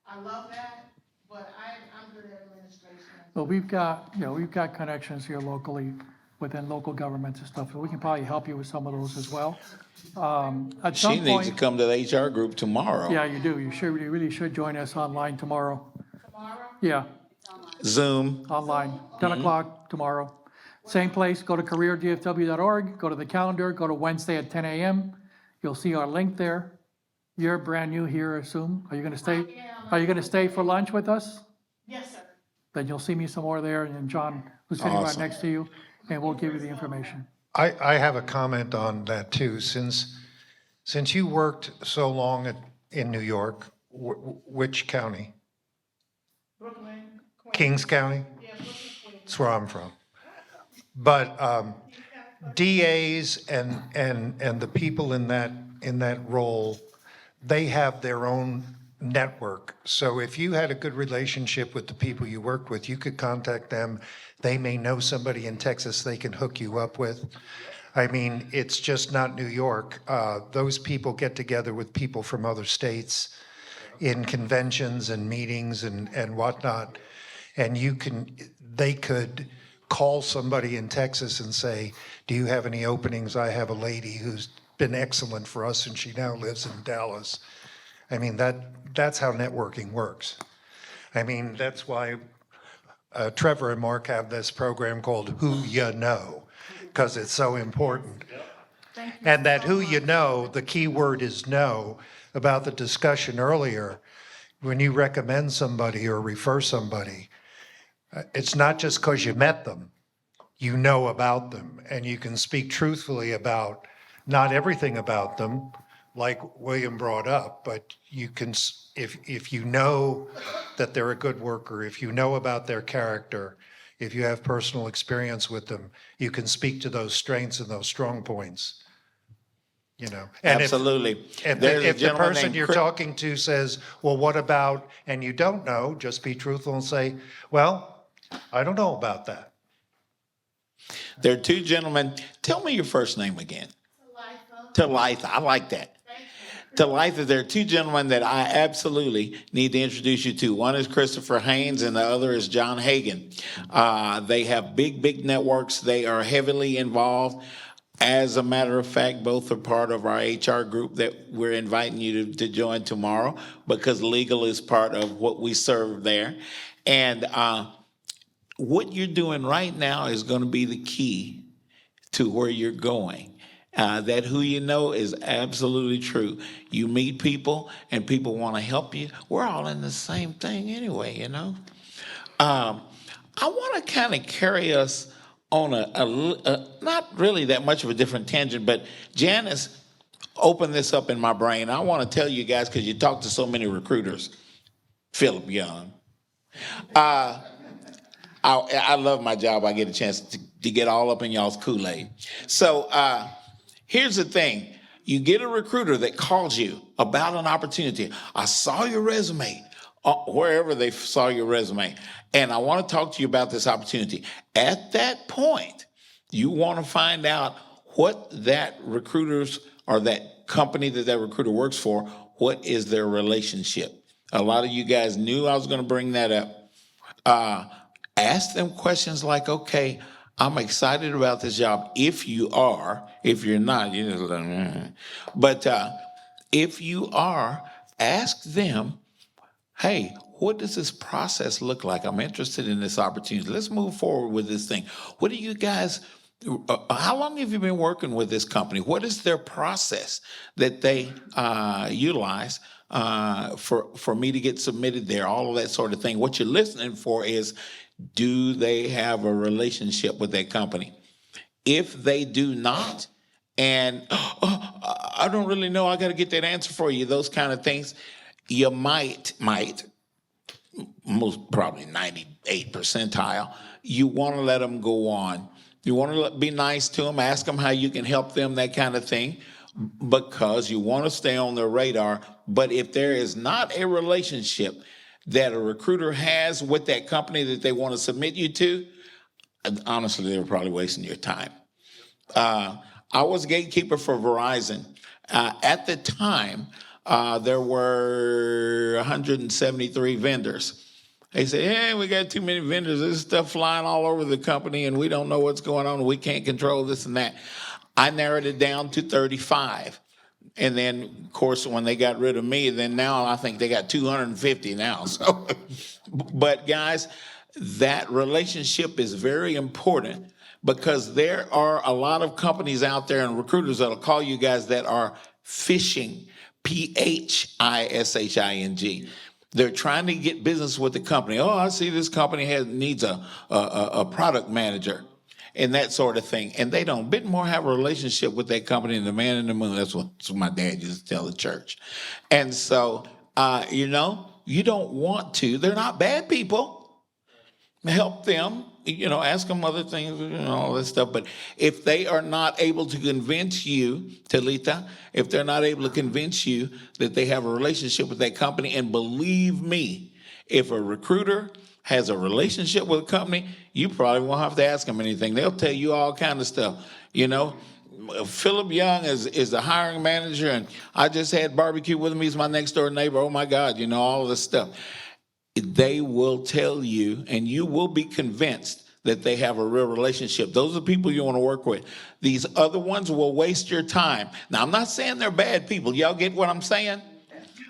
I love that, but I'm good at administration. Well, we've got connections here locally within local governments and stuff, so we can probably help you with some of those as well. At some She needs to point, come to the HR group tomorrow. yeah, you do. You really should join us online tomorrow. Tomorrow? Yeah, Zoom. online, 10 o'clock tomorrow. Same place, go to careerdfw.org, go to the calendar, go to Wednesday at 10 a.m. You'll see our link there. You're brand new here, I assume. Are you going to stay? Are you going to stay for lunch with us? Yes, sir. Then you'll see me some more there, and John, who's sitting right Awesome. next to you, and we'll give you the information. I have a comment on that too. Since you worked so long in New York, which county? Brooklyn. Queens. Kings County? Yeah, Brooklyn, Queens. That's where I'm from. But DAs and the people in that role, they have their own network. So if you had a good relationship with the people you worked with, you could contact them. They may know somebody in Texas they can hook you up with. I mean, it's just not New York. Those people get together with people from other states in conventions and meetings and whatnot. And they could call somebody in Texas and say, do you have any openings? I have a lady who's been excellent for us and she now lives in Dallas. I mean, that's how networking works. I mean, that's why Trevor and Mark have this program called Who Ya Know, because it's so important. And that who you know, the key word is know. About the discussion earlier, when you recommend somebody or refer somebody, it's not just because you met them, you know about them, and you can speak truthfully about not everything about them, like William brought up, but you can, if you know that they're a good worker, if you know about their character, if you have personal experience with them, you can speak to those strengths and those strong points. And Absolutely. If the person you're talking to says, well, what about, and you don't know, just be truthful and say, well, I don't know about that. There are 2 gentlemen. Tell me your first name again. Talitha. I like that. Talitha, there are 2 gentlemen that I absolutely need to introduce you to. One is Christopher Haynes and the other is John Hagan. They have big networks. They are heavily involved. As a matter of fact, both are part of our HR group that we're inviting you to join tomorrow because legal is part of what we serve there. And what you're doing right now is going to be the key to where you're going. That who you know is absolutely true. You meet people and people want to help you. We're all in the same thing anyway, you know. I want to kind of carry us on not really that much of a different tangent, but Janice opened this up in my brain. I want to tell you guys, because you talk to so many recruiters, Philip Young. I love my job. I get a chance to get all up in y'all's Kool-Aid. So here's the thing. You get a recruiter that calls you about an opportunity. I saw your resume, wherever they saw your resume, and I want to talk to you about this opportunity. At that point, you want to find out what that recruiter's or that company that recruiter works for, what is their relationship? A lot of you guys knew I was going to bring that up. Ask them questions like, okay, I'm excited about this job. If you are, if you're not, you just like, but if you are, ask them, hey, what does this process look like? I'm interested in this opportunity. Let's move forward with this thing. What do you guys, how long have you been working with this company? What is their process that they utilize for me to get submitted there? All of that sort of thing. What you're listening for is, do they have a relationship with that company? If they do not, and I don't really know, I got to get that answer for you, those kind of things, you might, most probably 98 percentile, you want to let them go on. You want to be nice to them, ask them how you can help them, that kind of thing, because you want to stay on their radar. But if there is not a relationship that a recruiter has with that company that they want to submit you to, honestly, they're probably wasting your time. I was gatekeeper for Verizon. At the time, there were 173 vendors. They said, hey, we got too many vendors. There's stuff flying all over the company and we don't know what's going on. We can't control this and that. I narrowed it down to 35. And then, of course, when they got rid of me, then now I think they got 250 now. So, but guys, that relationship is very important because there are a lot of companies out there and recruiters that'll call you guys that are phishing, P-H-I-S-H-I-N-G. They're trying to get business with the company. Oh, I see this company needs a product manager and that sort of thing. And they don't. Bit more have a relationship with that company than the man in the moon. That's what my dad used to tell the church. And so, you don't want to. They're not bad people. Help them, ask them other things, all this stuff. But if they are not able to convince you, Talita, if they're not able to convince you that they have a relationship with that company, and believe me, if a recruiter has a relationship with a company, you probably won't have to ask them anything. They'll tell you all kind of stuff, Philip Young is the hiring manager, and I just had barbecue with him. He's my next door neighbor. Oh my God, all of this stuff. They will tell you, and you will be convinced that they have a real relationship. Those are the people you want to work with. These other ones will waste your time. Now, I'm not saying they're bad people. Y'all get what I'm saying?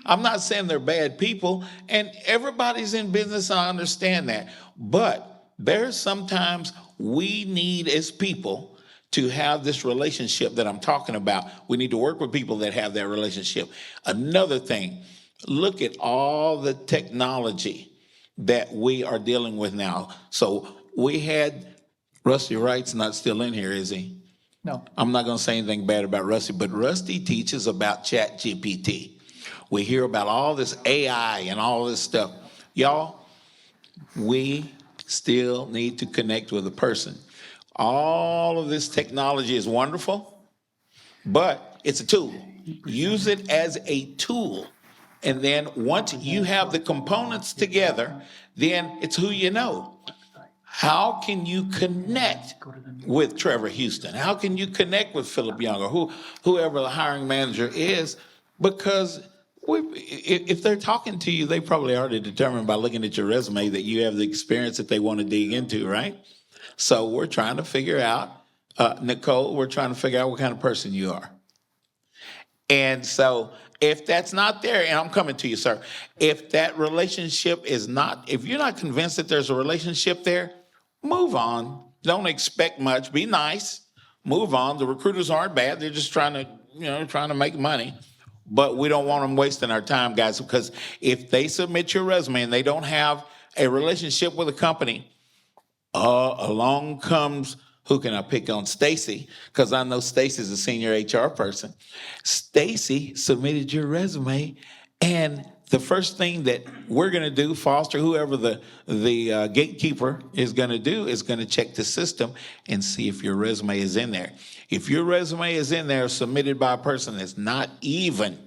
I'm not saying they're bad people, and everybody's in business, I understand that. But there's sometimes we need as people to have this relationship that I'm talking about. We need to work with people that have that relationship. Another thing, look at all the technology that we are dealing with now. So we had Rusty Wright's not still in here, is he? No. I'm not going to say anything bad about Rusty, but Rusty teaches about ChatGPT. We hear about all this AI and all this stuff. Y'all, we still need to connect with a person. All of this technology is wonderful, but it's a tool. Use it as a tool. And then once you have the components together, then it's who you know. How can you connect with Trevor Houston? How can you connect with Philip Young or whoever the hiring manager is? Because if they're talking to you, they probably already determined by looking at your resume that you have the experience that they want to dig into, right? So we're trying to figure out, Nicole, we're trying to figure out what kind of person you are. And so if that's not there, and I'm coming to you, sir, if that relationship is not, if you're not convinced that there's a relationship there, move on. Don't expect much. Be nice. Move on. The recruiters aren't bad. They're just trying to make money. But we don't want them wasting our time, guys, because if they submit your resume and they don't have a relationship with a company, along comes, who can I pick on? Stacy, because I know Stacy's a senior HR person. Stacy submitted your resume, and the first thing that we're going to do, Foster, whoever the gatekeeper is going to do, is going to check the system and see if your resume is in there. If your resume is in there submitted by a person that's not even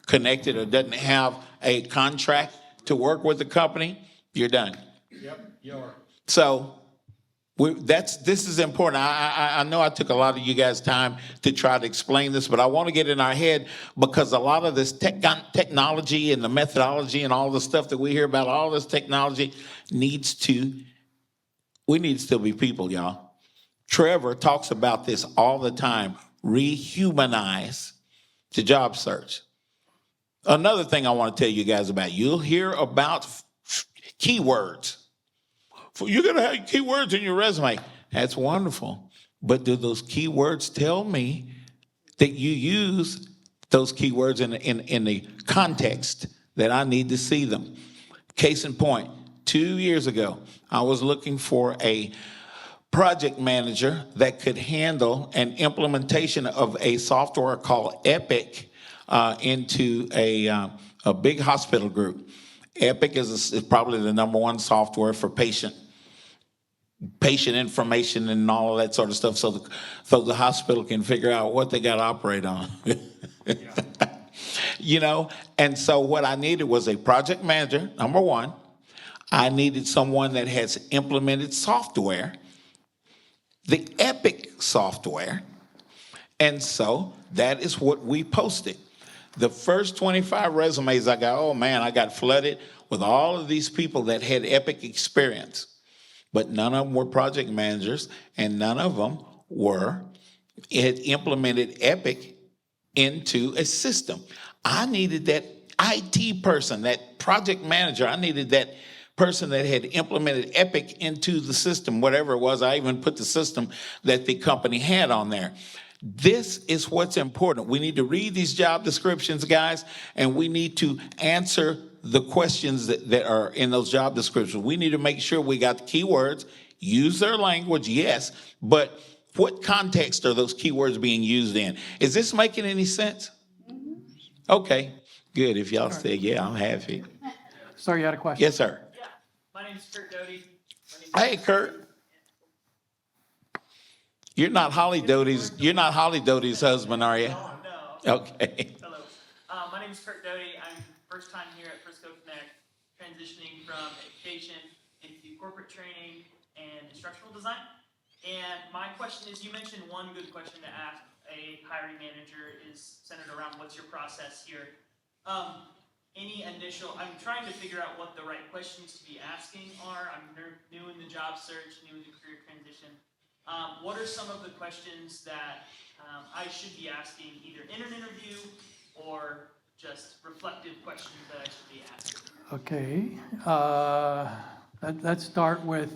connected or doesn't have a contract to work with the company, you're done. Yep, you are. So this is important. I know I took a lot of you guys' time to try to explain this, but I want to get in our head because a lot of this technology and the methodology and all the stuff that we hear about, all this technology we need to still be people, y'all. Trevor talks about this all the time. Rehumanize the job search. Another thing I want to tell you guys about, you'll hear about keywords. You're going to have keywords in your resume. That's wonderful. But do those keywords tell me that you use those keywords in the context that I need to see them? Case in point, 2 years ago, I was looking for a project manager that could handle an implementation of a software called Epic into a big hospital group. Epic is probably the number one software for patient information and all of that sort of stuff, so the hospital can figure out what they got to operate on. And so what I needed was a project manager, number one. I needed someone that has implemented software, the Epic software. And so that is what we posted. The first 25 resumes I got, oh man, I got flooded with all of these people that had Epic experience. But none of them were project managers, and none of them had implemented Epic into a system. I needed that IT person, that project manager. I needed that person that had implemented Epic into the system, whatever it was. I even put the system that the company had on there. This is what's important. We need to read these job descriptions, guys, and we need to answer the questions that are in those job descriptions. We need to make sure we got the keywords, use their language, yes, but what context are those keywords being used in? Is this making any sense? Okay, good. If y'all say, yeah, I'm happy. Sir, you had a question? Yes, sir. Yeah, my name is Kurt Doty. Hey, Kurt. You're not Holly Doty's husband, are you? No. Okay. Hello. My name is Kurt Doty. I'm first time here at Frisco Connect, transitioning from education into corporate training and instructional design. And my question is, you mentioned one good question to ask a hiring manager is centered around what's your process here. I'm trying to figure out what the right questions to be asking are. I'm new in the job search, new in the career transition. What are some of the questions that I should be asking either in an interview or just reflective questions that I should be asking? Okay, let's start with,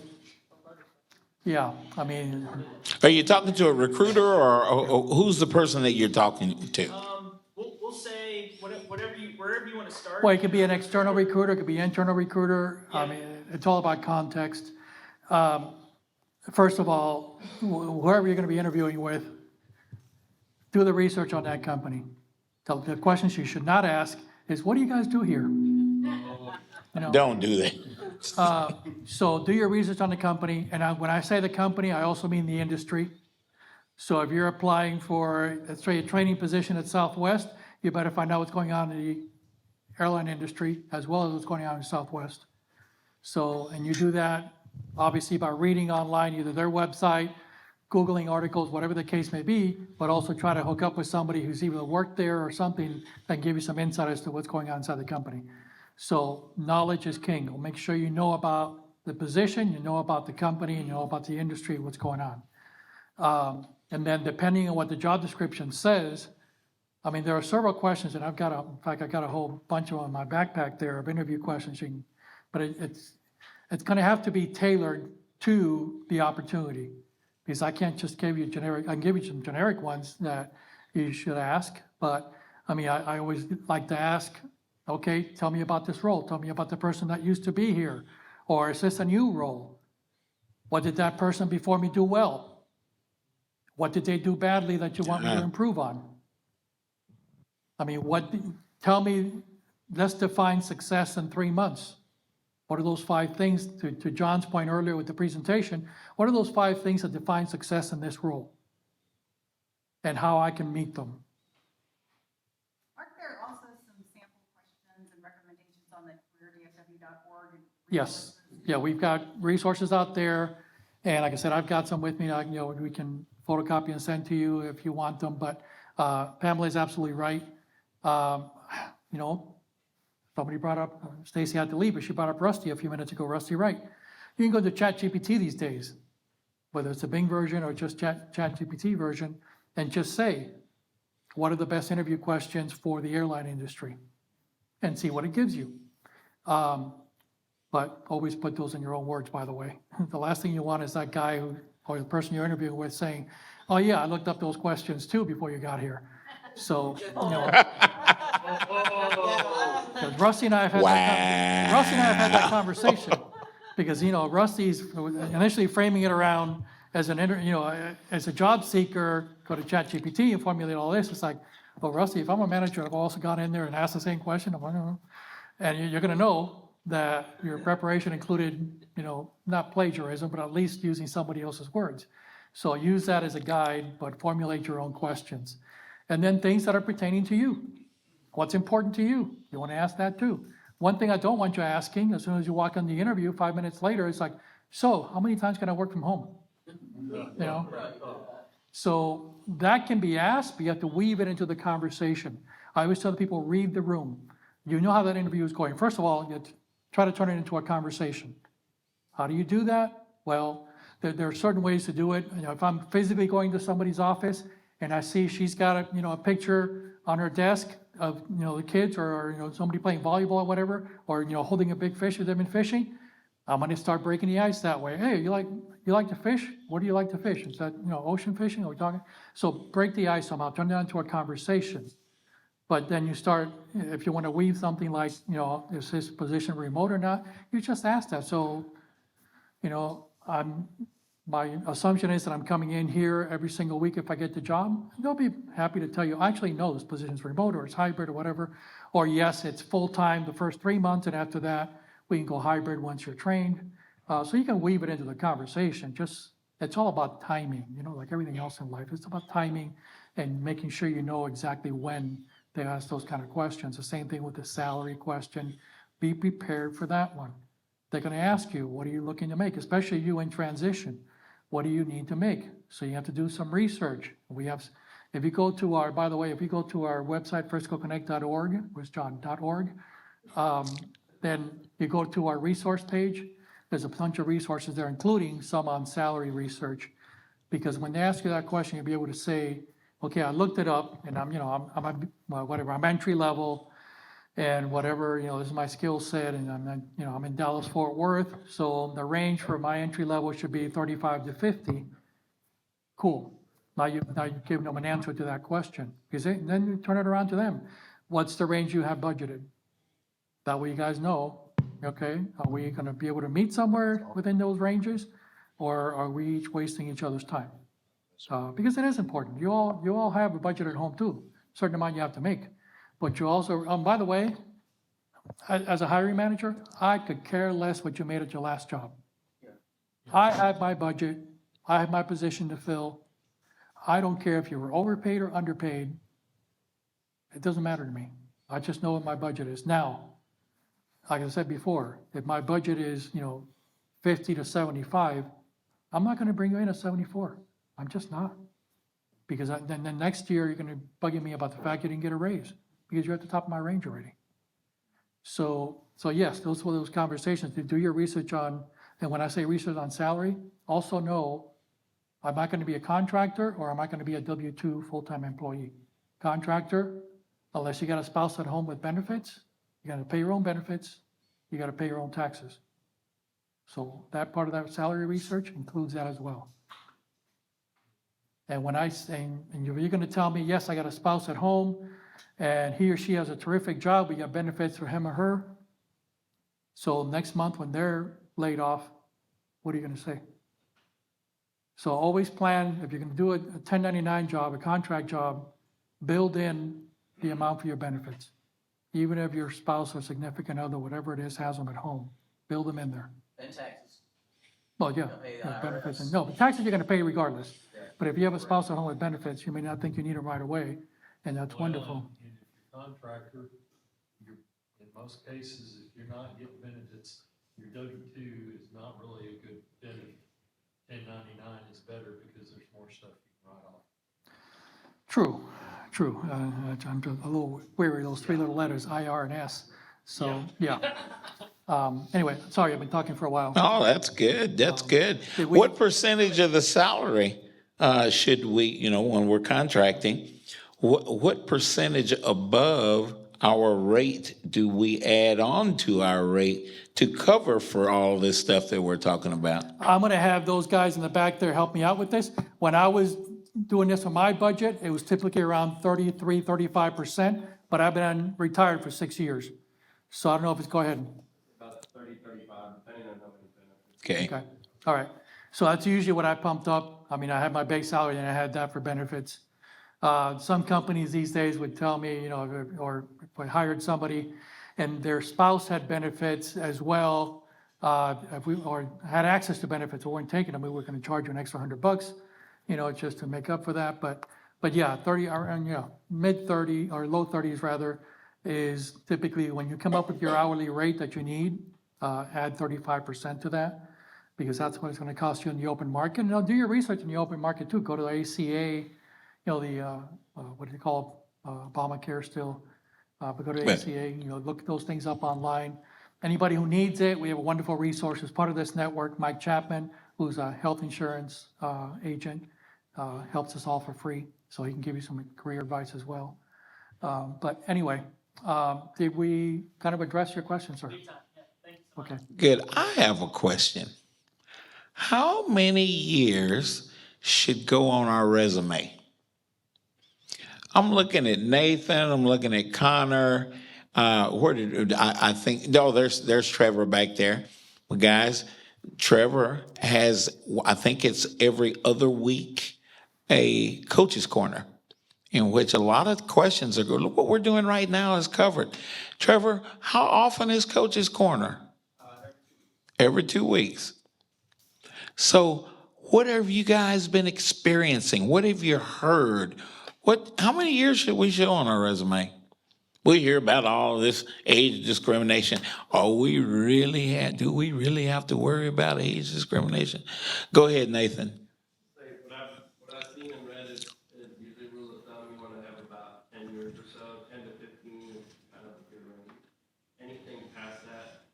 Are you talking to a recruiter or who's the person that you're talking to? We'll say wherever you want to start. well, it could be an external recruiter, it could be an internal recruiter. I mean, it's all about context. First of all, whoever you're going to be interviewing with, do the research on that company. The questions you should not ask is, what do you guys do here? Don't do that. So do your research on the company, and when I say the company, I also mean the industry. So if you're applying for, let's say, a training position at Southwest, you better find out what's going on in the airline industry as well as what's going on in Southwest. So, and you do that obviously by reading online, either their website, Googling articles, whatever the case may be, but also try to hook up with somebody who's either worked there or something that can give you some insight as to what's going on inside the company. So knowledge is king. Make sure you know about the position, you know about the company, and you know about the industry, what's going on. And then depending on what the job description says, I mean, there are several questions, and in fact, I got a whole bunch of them in my backpack there of interview questions. But it's going to have to be tailored to the opportunity. Because I can't just give you generic, I can give you some generic ones that you should ask, but I mean, I always like to ask, okay, tell me about this role. Tell me about the person that used to be here. Or is this a new role? What did that person before me do well? What did they do badly that you want me to improve on? I mean, tell me, let's define success in 3 months. What are those 5 things, to John's point earlier with the presentation, what are those 5 things that define success in this role? And how I can meet them. Aren't there also some sample questions and recommendations on the careerdfw.org? Yes, yeah, we've got resources out there, and like I said, I've got some with me, we can photocopy and send to you if you want them, but Pamela is absolutely right. Somebody brought up, Stacy had to leave, but she brought up Rusty a few minutes ago, Rusty Wright. You can go to ChatGPT these days, whether it's a Bing version or just ChatGPT version, and just say, what are the best interview questions for the airline industry? And see what it gives you. But always put those in your own words, by the way. The last thing you want is that guy or the person you're interviewing with saying, oh yeah, I looked up those questions too before you got here. So, because Rusty and I have had that conversation. Because, Rusty's initially framing it around as as a job seeker, go to ChatGPT and formulate all this. It's like, well, Rusty, if I'm a manager, I've also gone in there and asked the same question. And you're going to know that your preparation included, not plagiarism, but at least using somebody else's words. So use that as a guide, but formulate your own questions. And then things that are pertaining to you. What's important to you? You want to ask that too. One thing I don't want you asking, as soon as you walk in the interview, 5 minutes later, it's like, so how many times can I work from home? So that can be asked, but you have to weave it into the conversation. I always tell people, read the room. You know how that interview is going. First of all, you try to turn it into a conversation. How do you do that? Well, there are certain ways to do it. If I'm physically going to somebody's office and I see she's got a picture on her desk of the kids or somebody playing volleyball or whatever, or holding a big fish that they've been fishing, I'm going to start breaking the ice that way. Hey, you like to fish? What do you like to fish? Is that ocean fishing? Are we talking? So break the ice somehow. Turn that into a conversation. But then you start, if you want to weave something like, is this position remote or not? You just ask that. So, my assumption is that I'm coming in here every single week if I get the job. They'll be happy to tell you, actually, no, this position's remote or it's hybrid or whatever. Or yes, it's full-time the first 3 months, and after that, we can go hybrid once you're trained. So you can weave it into the conversation. It's all about timing, like everything else in life. It's about timing and making sure you know exactly when they ask those kind of questions. The same thing with the salary question. Be prepared for that one. They're going to ask you, what are you looking to make? Especially you in transition. What do you need to make? So you have to do some research. If you go to our website, friscoconnect.org, where's John.org, then you go to our resource page. There's a bunch of resources there, including some on salary research. Because when they ask you that question, you'll be able to say, okay, I looked it up, and I'm entry level, and whatever, this is my skill set, and I'm in Dallas Fort Worth, so the range for my entry level should be 35 to 50. Cool. Now you give them an answer to that question, because then you turn it around to them. What's the range you have budgeted? That way you guys know, okay, are we going to be able to meet somewhere within those ranges, or are we each wasting each other's time? Because it is important. You all have a budget at home too, a certain amount you have to make. But you also, by the way, as a hiring manager, I could care less what you made at your last job. I have my budget. I have my position to fill. I don't care if you were overpaid or underpaid. It doesn't matter to me. I just know what my budget is. Now, like I said before, if my budget is, 50 to 75, I'm not going to bring you in at 74. I'm just not. Because then next year, you're going to be bugging me about the fact you didn't get a raise because you're at the top of my range already. So yes, those were those conversations. To do your research on, and when I say research on salary, also know, am I going to be a contractor or am I going to be a W-2 full-time employee? Contractor, unless you got a spouse at home with benefits, you got to pay your own benefits, you got to pay your own taxes. So that part of that salary research includes that as well. And when I say, and you're gonna tell me, yes, I got a spouse at home, and he or she has a terrific job, we got benefits for him or her. So next month when they're laid off, what are you gonna say? So always plan, if you're gonna do a 1099 job, a contract job, build in the amount for your benefits. Even if your spouse or significant other, whatever it is, has them at home, build them in there. And taxes. Well, yeah, pay the yeah, benefits, IRS. no, but taxes you're gonna pay regardless. But if you have a spouse at home with benefits, you may not think you need them right away, and that's wonderful. And if you're a contractor, you're, in most cases, if you're not getting benefits, your W-2 is not really a good benefit. 1099 is better because there's more stuff you can write off. True, true. I'm just a little weary of those three little letters, IR and S. So, yeah. Anyway, sorry, I've been talking for a while. Oh, that's good. That's good. What percentage of the salary should we, when we're contracting, what percentage above our rate do we add on to our rate to cover for all this stuff that we're talking about? I'm gonna have those guys in the back there help me out with this. When I was doing this for my budget, it was typically around 33, 35%, but I've been retired for 6 years. So I don't know if it's, go ahead. About 30, 35, depending on how many benefits. Okay. Okay, all right. So that's usually what I pumped up. I mean, I had my base salary and I had that for benefits. Some companies these days would tell me, or if I hired somebody and their spouse had benefits as well, or had access to benefits, or weren't taking them, we were gonna charge you an extra $100, just to make up for that. But yeah, 30, around, mid 30 or low 30s rather, is typically when you come up with your hourly rate that you need, add 35% to that, because that's what it's gonna cost you in the open market. And do your research in the open market too. Go to the ACA, what do you call Obamacare still? But go to ACA, look at those things up online. Anybody who needs it, we have a wonderful resource as part of this network. Mike Chapman, who's a health insurance agent, helps us all for free, so he can give you some career advice as well. But anyway, did we kind of address your question, sir? Okay. Good. I have a question. How many years should go on our resume? I'm looking at Nathan, I'm looking at Connor. Where did I think? No, there's Trevor back there. Well, guys, Trevor has, I think it's every other week, a coach's corner in which a lot of questions are going. Look what we're doing right now is covered. Trevor, how often is coach's corner? Every 2 weeks. So what have you guys been experiencing? What have you heard? How many years should we show on our resume? We hear about all this age discrimination. Do we really have to worry about age discrimination? Go ahead, Nathan. What I've seen and read is usually rule of thumb, you want to have about 10 years or so. 10 to 15 is kind of a good range. Anything past that,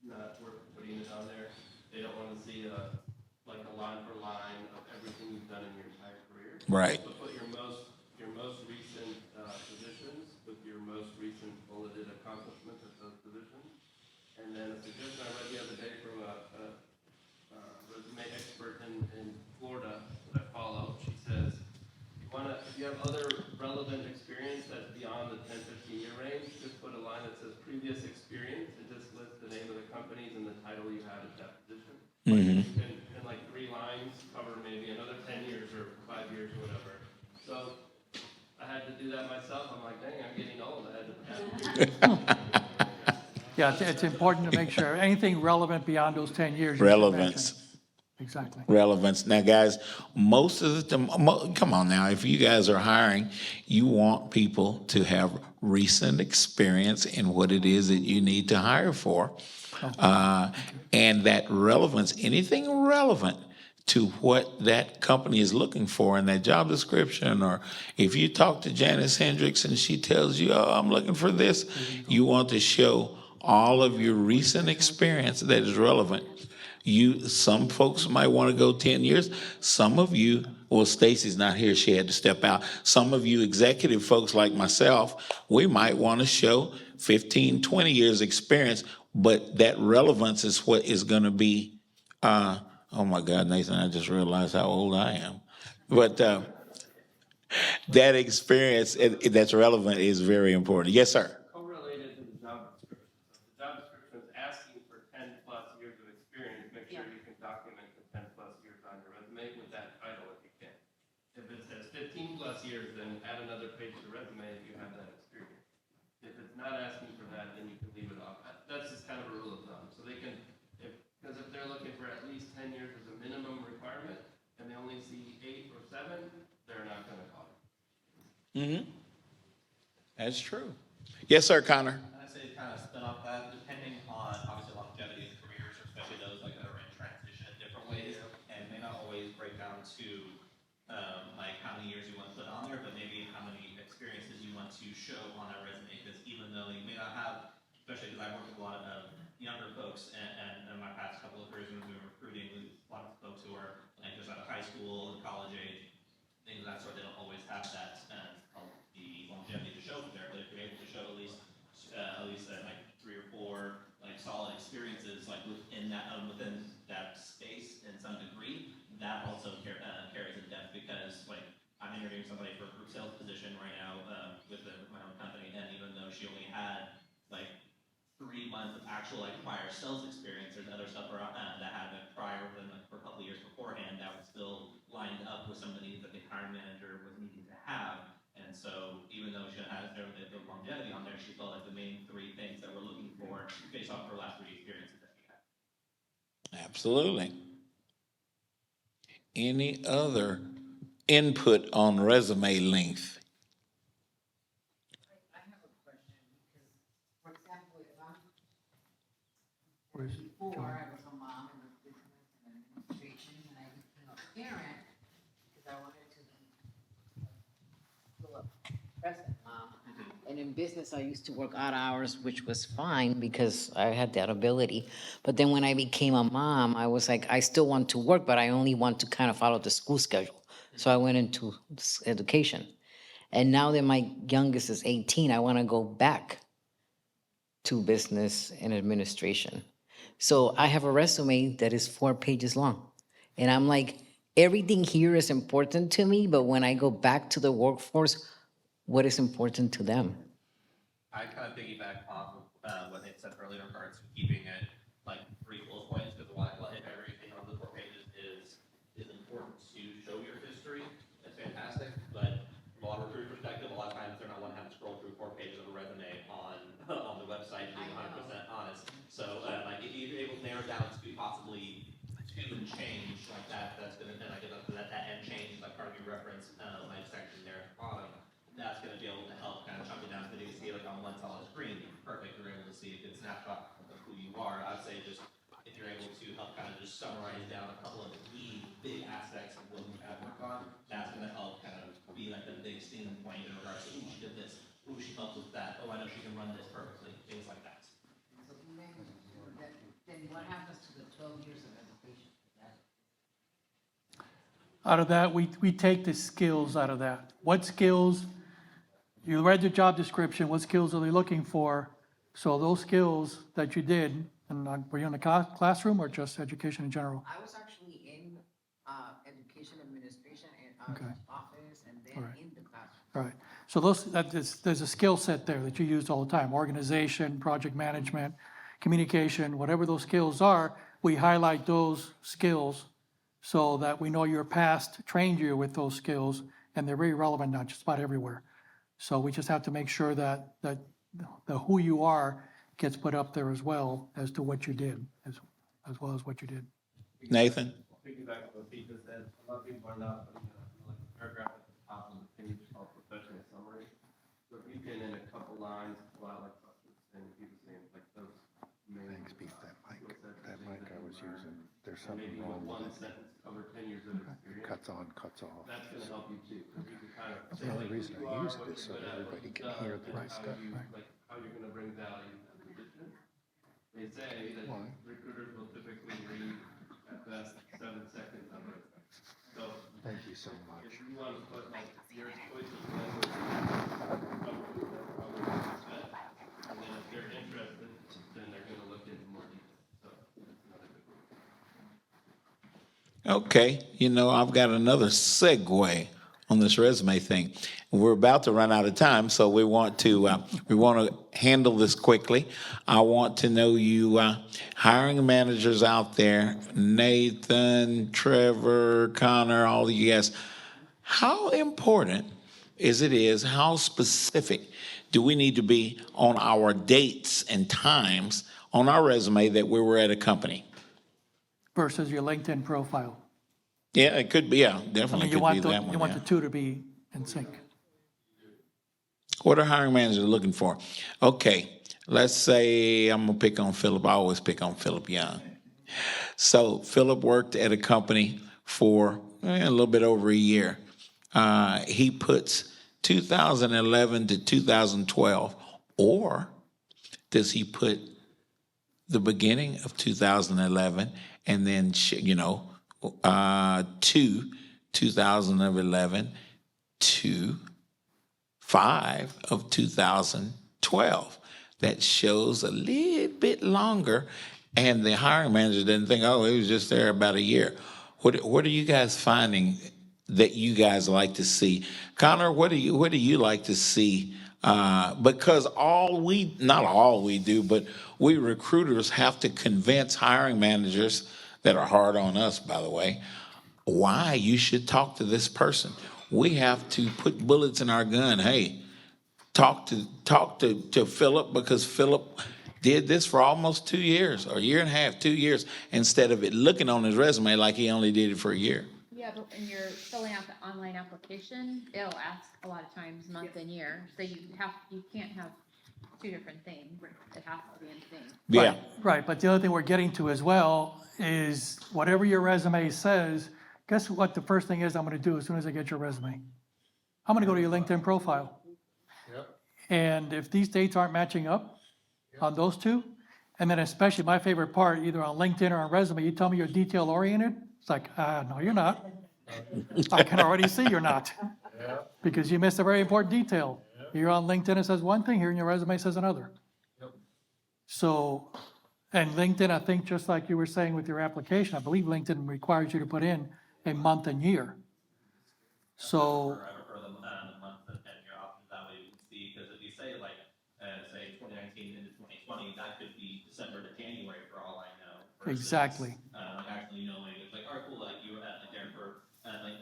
not worth putting it on there. They don't want to see a line for line of everything you've done in your entire career. Right. So put your most recent positions with your most recent bulleted accomplishments at those positions. And then a suggestion I read the other day from a resume expert in Florida that I follow. She says, if you have other relevant experience that's beyond the 10, 15 year range, just put a line that says previous experience and just list the name of the companies and the title you had at that position. Mm-hmm. You can, in like 3 lines, cover maybe another 10 years or 5 years or whatever. So I had to do that myself. I'm like, dang, I'm getting old. I had to Yeah, it's important to make sure anything relevant beyond those 10 years. You should Relevance. mention. Exactly. Relevance. Now, guys, most of the time, come on now, if you guys are hiring, you want people to have recent experience in what it is that you need to hire for. And that relevance, anything relevant to what that company is looking for in that job description, or if you talk to Janice Hendricks and she tells you, I'm looking for this, you want to show all of your recent experience that is relevant. Some folks might want to go 10 years. Some of you, well, Stacy's not here. She had to step out. Some of you executive folks like myself, we might want to show 15, 20 years experience, but that relevance is what is going to be, oh my God, Nathan, I just realized how old I am. But that experience that's relevant is very important. Yes, sir. Correlated to the job description. So if the job description is asking for 10 plus years of experience, make sure you can document the 10 plus years on your resume with that title if you can. If it says 15 plus years, then add another page to the resume if you have that experience. If it's not asking for that, then you can leave it off. That's just kind of a rule of thumb. So they can, because if they're looking for at least 10 years as a minimum requirement, and they only see 8 or 7, they're not going to call it. Mm-hmm. That's true. Yes, sir, Connor. And I say kind of spin off that, depending on obviously longevity of careers, especially those like that are in transition in different ways, and may not always break down to like how many years you want to put on there, but maybe how many experiences you want to show on that resume. Because even though you may not have, especially because I work with a lot of younger folks, and in my past couple of careers when we were recruiting, with a lot of folks who are like just out of high school and college age, things of that sort, they don't always have that the longevity to show from there. But if you're able to show at least like 3 or 4 like solid experiences like within that space in some degree, that also carries in depth. Because like I'm interviewing somebody for a group sales position right now with my own company, and even though she only had like 3 months of actual like prior sales experience, there's other stuff around that had been prior than like for a couple of years beforehand that was still lined up with some of the needs that the hiring manager was needing to have. And so even though she has the longevity on there, she felt like the main 3 things that we're looking for based off her last 3 experiences that she had. Absolutely. Any other input on resume length? I have a question because, for example, if before I was a mom in the business and administration, and I became a parent because I wanted to be still a present mom. And in business, I used to work odd hours, which was fine because I had that ability. But then when I became a mom, I was like, I still want to work, but I only want to kind of follow the school schedule. So I went into education. And now that my youngest is 18, I want to go back to business and administration. So I have a resume that is 4 pages long. And I'm like, everything here is important to me, but when I go back to the workforce, what is important to them? I kind of piggyback off of what they said earlier in regards to keeping it like 3 bullet points, because if everything on the 4 pages is important to show your history, that's fantastic. But from a lot of recruiter perspective, a lot of times they're not wanting to have to scroll through 4 pages of a resume on the website, being 100% honest. So like if you're able to narrow down to possibly 2 and change like that, that's gonna, and I get that and change like part of your reference like section there at the bottom. That's going to be able to help kind of chunk it down so that you can see it like on one solid screen. Perfect. You're able to see a good snapshot of who you are. I'd say just if you're able to help kind of just summarize down a couple of the key big aspects of what you have worked on, that's going to help kind of be like the big stinging point in regards to, she did this, she helped with that, I know she can run this perfectly, things like that. Then what happens to the 12 years of education? Out of that, we take the skills out of that. What skills, you read the job description, what skills are they looking for? So those skills that you did, and were you in the classroom or just education in general? I was actually in education administration and Okay. office and then All right. in the classroom. All right. So there's a skill set there that you used all the time, organization, project management, communication, whatever those skills are, we highlight those skills so that we know your past trained you with those skills, and they're very relevant now, just about everywhere. So we just have to make sure that the who you are gets put up there as well as to what you did, as well as what you did. Nathan? Piggyback on what Pete just said, a lot of people are not putting like a paragraph at the top of the page called professional summary. So if you can in a couple lines pull out like questions and people saying like those main. Thanks, Pete, that mic I was using, there's something wrong with it. Maybe one sentence cover 10 years of experience. Cuts on, cuts off. That's gonna help you too, because you can kind of. That's the only reason I use it is so that everybody can hear the right stuff. Like how you're gonna bring value to the position. They say that recruiters will typically read at best 7 seconds of it. So. Thank you so much. If you want to put like your choice of language, probably that's probably the best bet. And then if they're interested, then they're gonna look into Okay, I've got another segue on this resume thing. We're about to run out of time, so we want to handle this quickly. I want to know you hiring managers out there, Nathan, Trevor, Connor, all of you guys. How important how specific do we need to be on our dates and times on our resume that we were at a company? Versus your LinkedIn profile. Yeah, it could be. Yeah, I definitely mean, you could want be the, that one. you want Yeah. the two to be in sync. What are hiring managers looking for? Okay, let's say I'm gonna pick on Philip. I always pick on Philip Young. So Philip worked at a company for a little bit over a year. He puts 2011 to 2012, or does he put the beginning of 2011 and then to 2011 to 5 of 2012? That shows a little bit longer, and the hiring manager didn't think, oh, he was just there about a year. What are you guys finding that you guys like to see? Connor, what do you like to see? Because not all we do, but we recruiters have to convince hiring managers that are hard on us, by the way, why you should talk to this person. We have to put bullets in our gun. Hey, talk to Philip, because Philip did this for almost 2 years, or a year and a half, 2 years, instead of it looking on his resume like he only did it for a year. Yeah, but when you're filling out the online application, it'll ask a lot of times month and year, so you can't have two different things. It has to be in sync. Yeah. Right, but the other thing we're getting to as well is whatever your resume says, guess what the first thing is I'm gonna do as soon as I get your resume? I'm gonna go to your LinkedIn profile. Yep. And if these dates aren't matching up on those two, and then especially my favorite part, either on LinkedIn or on resume, you tell me you're detail oriented, it's like, no, you're not. I can already see you're not, Yeah. because you missed a very important detail. Here on LinkedIn, it says one thing, here in your resume says another. Yep. So, and LinkedIn, I think, just like you were saying with your application, I believe LinkedIn requires you to put in a month and year. So, I prefer the month and 10-year option, that way you can see, because if you say say 2019 into 2020, that could be December to January for all I know. Versus, exactly. Actually knowing, it's like, all right, cool, like you were there for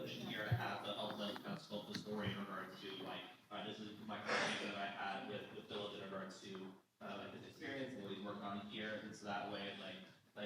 pushing a year and a half, but I'll let kind of sculpt the story in regards to this is my conversation that I had with Philip in regards to his experience and what he's worked on here, and so that way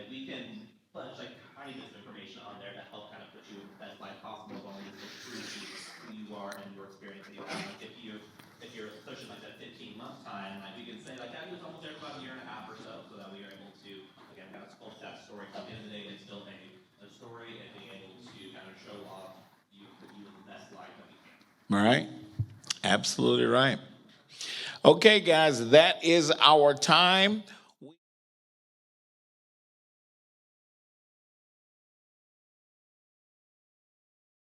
we can put tiny bits of information on there to help kind of put you in the best light possible, as long as it's true to who you are and your experience that you have. If you're pushing that 15-month time, we can say he was almost there for about a year and a half or so that we are able to again kind of sculpt that story. At the end of the day, it's still a story, and being able to kind of show off you in the best light that we can. Right? Absolutely right. Okay, guys, that is our time.